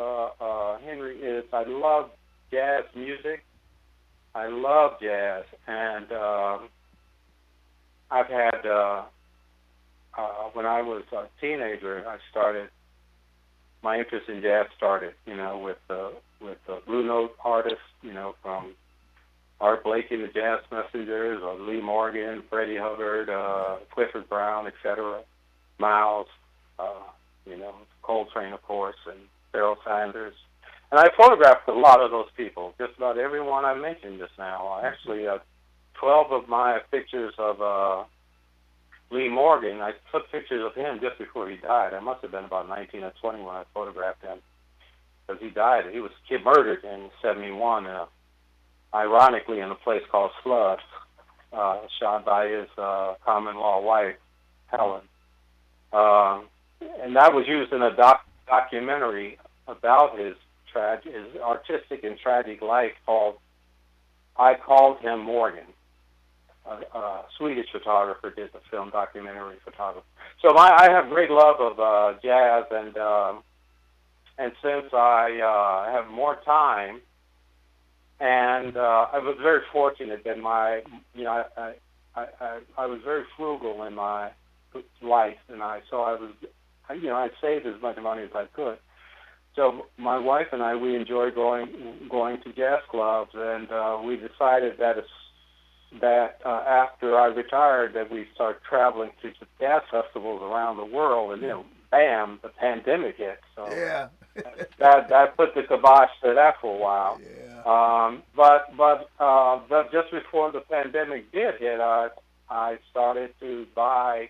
Henry, is I love jazz music. I love jazz, and I've had when I was a teenager, my interest in jazz started, with Blue Note artists, from Art Blakey, the Jazz Messengers, or Lee Morgan, Freddie Hubbard, Clifford Brown, etc., Miles, Coltrane, of course, and Pharoah Sanders. And I photographed a lot of those people, just about everyone I mentioned just now. Actually, 12 of my pictures of Lee Morgan, I took pictures of him just before he died. I must have been about 19 or 20 when I photographed him, because he died. He was murdered in 1971, ironically, in a place called Flood, shot by his common-law wife, Helen. And that was used in a documentary about his artistic and tragic life called I Called Him Morgan. A Swedish photographer did the film documentary photography. So I have great love of jazz, and since I have more time, and I was very fortunate that I was very frugal in my life, and I saved as much money as I could. So my wife and I, we enjoy going to jazz clubs, and we decided that after I retired, that we start traveling to jazz festivals around the world, and bam, the pandemic hit. So yeah. that put the kibosh to that for a while. Yeah. But just before the pandemic did hit, I started to buy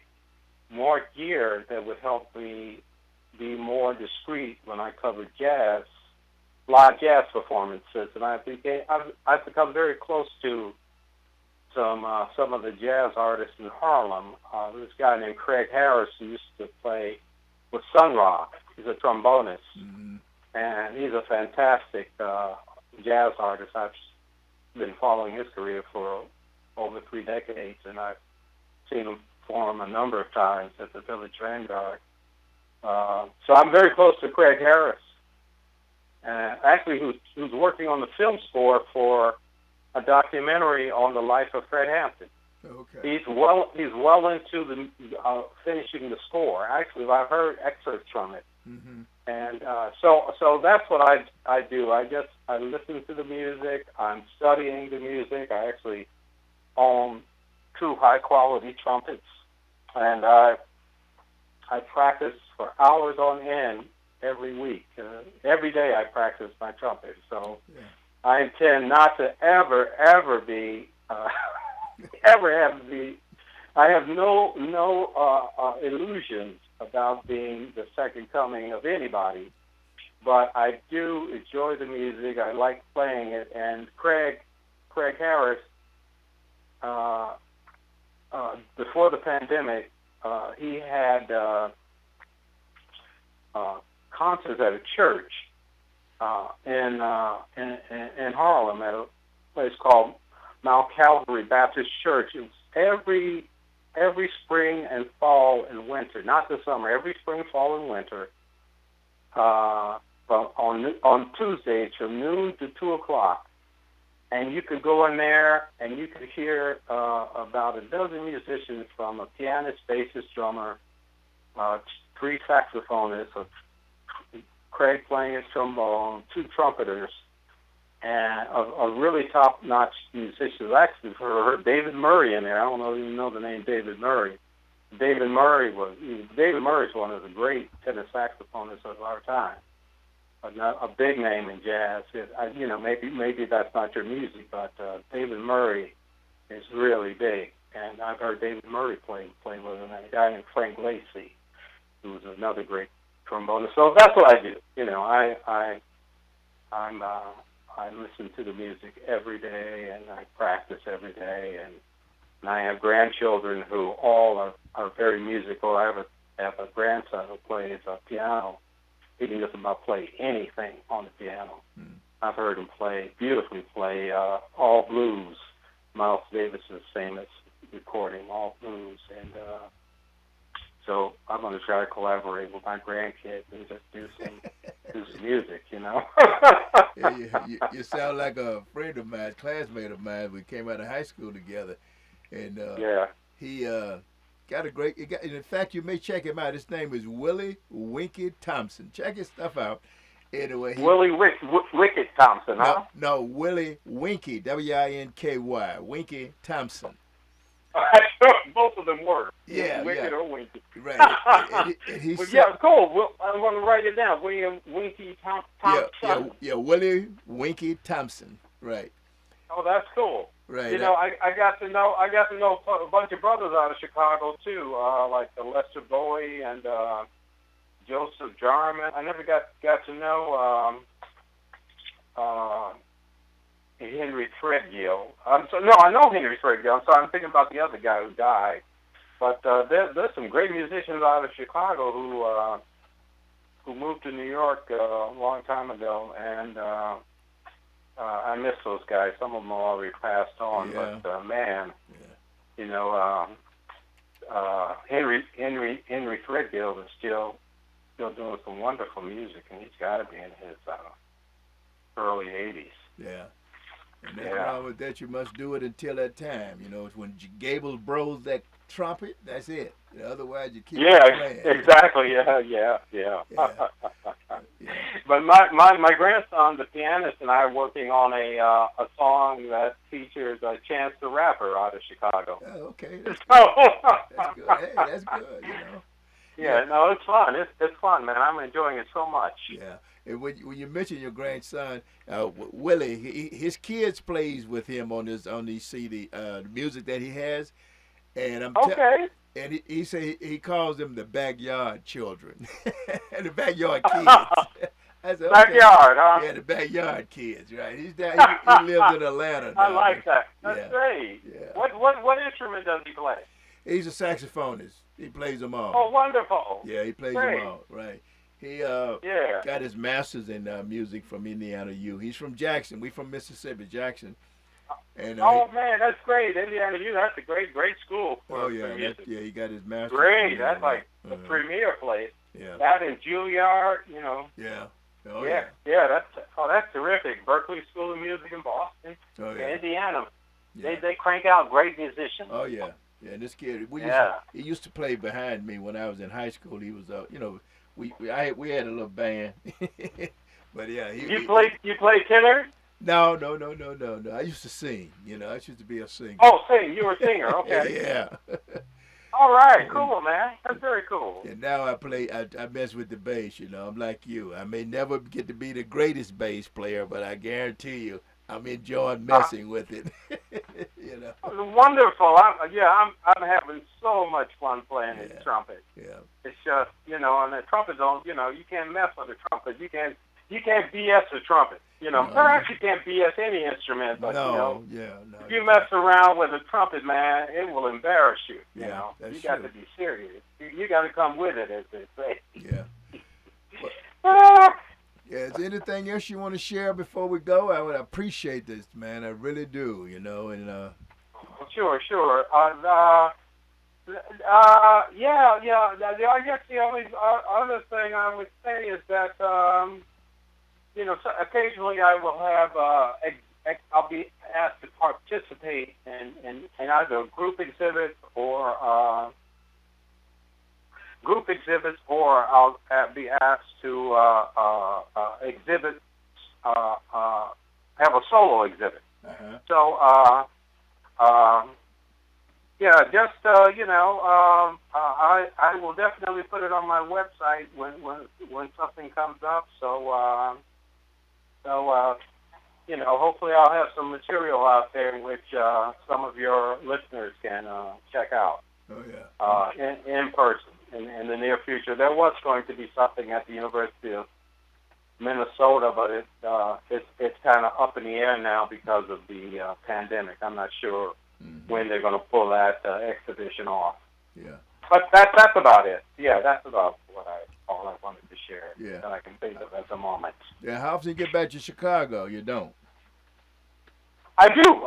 more gear that would help me be more discreet when I covered live jazz performances, and I've become very close to some of the jazz artists in Harlem. This guy named Craig Harris, who used to play with Sun Ra. He's a trombonist, and he's a fantastic jazz artist. I've been following his career for over 3 decades, and I've seen him perform a number of times at the Village Vanguard. So I'm very close to Craig Harris, actually, who's working on the film score for a documentary on the life of Fred Hampton. Okay. He's well into the finishing the score. Actually, I've heard excerpts from it, and so that's what I do. I listen to the music. I'm studying the music. I actually own 2 high-quality trumpets, and I practice for hours on end every week. Every day I practice my trumpet. So I intend not to ever be, I have no illusions about being the second coming of anybody, but I do enjoy the music. I like playing it. And Craig Harris, before the pandemic, he had concerts at a church in Harlem at a place called Mount Calvary Baptist Church. It was every spring and fall and winter, not the summer. Every spring, fall, and winter. On Tuesdays from noon to 2:00. And you could go in there and you could hear about a dozen musicians, from a pianist, bassist, drummer, 3 saxophonists, Craig playing his trombone, 2 trumpeters, and a really top-notch musicians. Actually, heard David Murray in there. I don't know if you know the name David Murray. David Murray is one of the great tenor saxophonists of our time. A big name in jazz. Maybe that's not your music, but David Murray is really big. And I've heard David Murray play with him. And a guy named Frank Lacey, who's another great trombonist. So that's what I do. I listen to the music every day, and I practice every day. And I have grandchildren who all are very musical. I have a grandson who plays piano. He can just about play anything on the piano. I've heard him beautifully play All Blues, Miles Davis's famous recording, All Blues. And so I'm going to try to collaborate with my grandkids and just do some music, Yeah, you sound like a friend of mine, classmate of mine. We came out of high school together. And he got a great. In fact, you may check him out. His name is Willie Winky Thompson. Check his stuff out. Anyway, Willie Wicked Thompson, huh? No, Willie Winky, Winky, Winky Thompson. Both of them were. Yeah, Wicked or Winky. Right. Yeah, cool. I'm going to write it down. William Winky Thompson. Yeah, Willie Winky Thompson. Right. Oh, that's cool. Right. I got to know a bunch of brothers out of Chicago too, like Lester Bowie and Joseph Jarman. I never got to know Henry Threadgill. I know Henry Threadgill. I'm thinking about the other guy who died. But there's some great musicians out of Chicago who moved to New York a long time ago, and I miss those guys. Some of them are already passed on, but man, Henry Threadgill is still doing some wonderful music, and he's got to be in his early 80s. Yeah. And nothing wrong with that. You must do it until that time. When Gable blows that trumpet, that's it. Otherwise, you keep playing. Exactly. Yeah. But my grandson, the pianist, and I are working on a song that features Chance the Rapper out of Chicago. Oh, okay. That's good. Hey, that's good. Yeah, no, it's fun. It's fun, man. I'm enjoying it so much. Yeah. And when you mention your grandson, Willie, his kids plays with him on these CD, the music that he has, and and he say he calls them the backyard children, the backyard kids. I said, okay. Backyard, huh? Yeah, the backyard kids, right? He lives in Atlanta now. I like that. That's great. Yeah. What instrument does he play? He's a saxophonist. He plays them all. Oh, wonderful. Yeah, he plays them all, right. He got his master's in music from Indiana U. He's from Jackson. We from Mississippi, Jackson. And man, that's great. Indiana U, that's a great school for music. He got his master's. Great. That's like the premier place. Yeah. That and Juilliard, Yeah. Oh, yeah. Yeah, that's terrific. Berkeley School of Music in Boston. Oh, yeah. Indiana. Yeah. They crank out great musicians. Oh, yeah. Yeah, this kid, he used to play behind me when I was in high school. He was, we had a little band, but yeah. You play tenor? No. I used to sing. I used to be a singer. Oh, sing. You were a singer. Okay. Yeah. All right. Cool, man. That's very cool. And now I mess with the bass. I'm like you. I may never get to be the greatest bass player, but I guarantee you, I'm enjoying messing with it. Wonderful. I'm having so much fun playing the trumpet. Yeah. It's just, and the trumpet don't, you can't mess with the trumpet. You can't BS the trumpet. Perhaps you can't BS any instrument, but if you mess around with a trumpet, man, it will embarrass you. You got to be serious. You got to come with it, as they say. Yeah. Ah, Yeah, is there anything else you want to share before we go? I would appreciate this, man. I really do, you know. And sure, sure. Yeah. I guess the only other thing I would say is that so occasionally I will have I'll be asked to participate in either group exhibits or I'll be asked to exhibit have a solo exhibit. uh-huh. So yeah, just I will definitely put it on my website when something comes up. So hopefully I'll have some material out there which some of your listeners can check out. Oh yeah. In person in the near future. There was going to be something at the University of Minnesota, but it's kind of up in the air now because of the pandemic. I'm not sure when they're going to pull that exhibition off. Yeah. But that's about it. Yeah, that's about all I wanted to share that I can think of at the moment. Yeah. How often you get back to Chicago? You don't. I do.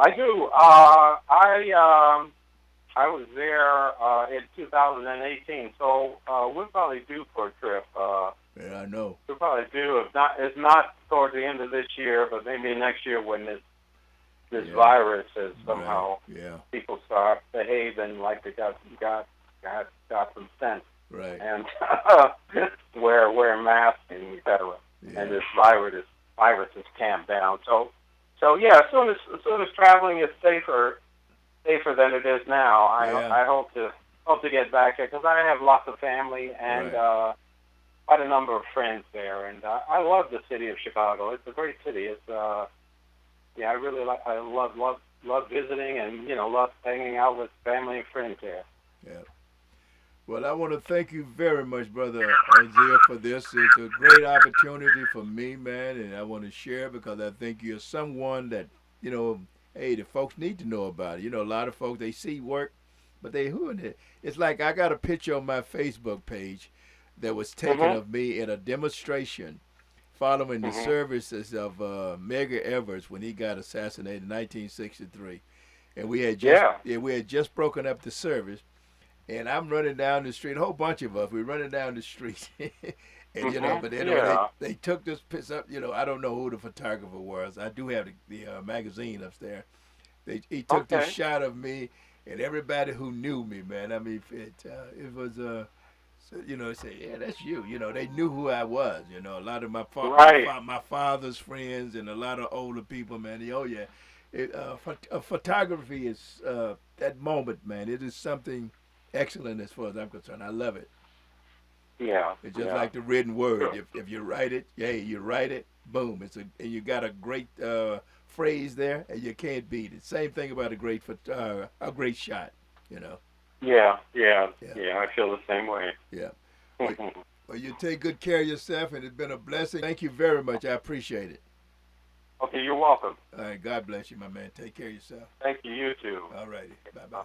I was there in 2018, so we're probably due for a trip. Yeah, I know. We're probably due. If not towards the end of this year, but maybe next year when this virus is somehow people start behaving like they got some sense. Right. And wear masks and etc. Yeah. And this virus is tamped down. So yeah, as soon as traveling is safer than it is now, I hope to get back there because I have lots of family and quite a number of friends there, and I love the city of Chicago. It's a great city. It's I love visiting and love hanging out with family and friends there. Yeah. Well, I want to thank you very much, Brother Ozier, for this. It's a great opportunity for me, man, and I want to share because I think you're someone that, hey, the folks need to know about it. A lot of folks, they see work, but who in it? It's like I got a picture on my Facebook page that was taken of me in a demonstration following the services of Medgar Evers when he got assassinated in 1963. And we had just broken up the service. And I'm running down the street, a whole bunch of us, we're running down the street. And, but they took this picture up, I don't know who the photographer was. I do have the magazine upstairs. He took this shot of me and everybody who knew me, man. I mean, it was, say, yeah, that's you. They knew who I was, a lot of my father's friends and a lot of older people, man. Photography is, that moment, man, it is something excellent as far as I'm concerned. I love it. Yeah. It's just like the written word. If you write it, you write it, boom. And you got a great phrase there, and you can't beat it. Same thing about a great shot, Yeah. I feel the same way. Yeah. Well, you take good care of yourself, and it's been a blessing. Thank you very much. I appreciate it. Okay, you're welcome. All right. God bless you, my man. Take care of yourself. Thank you. You too. All righty. Bye-bye.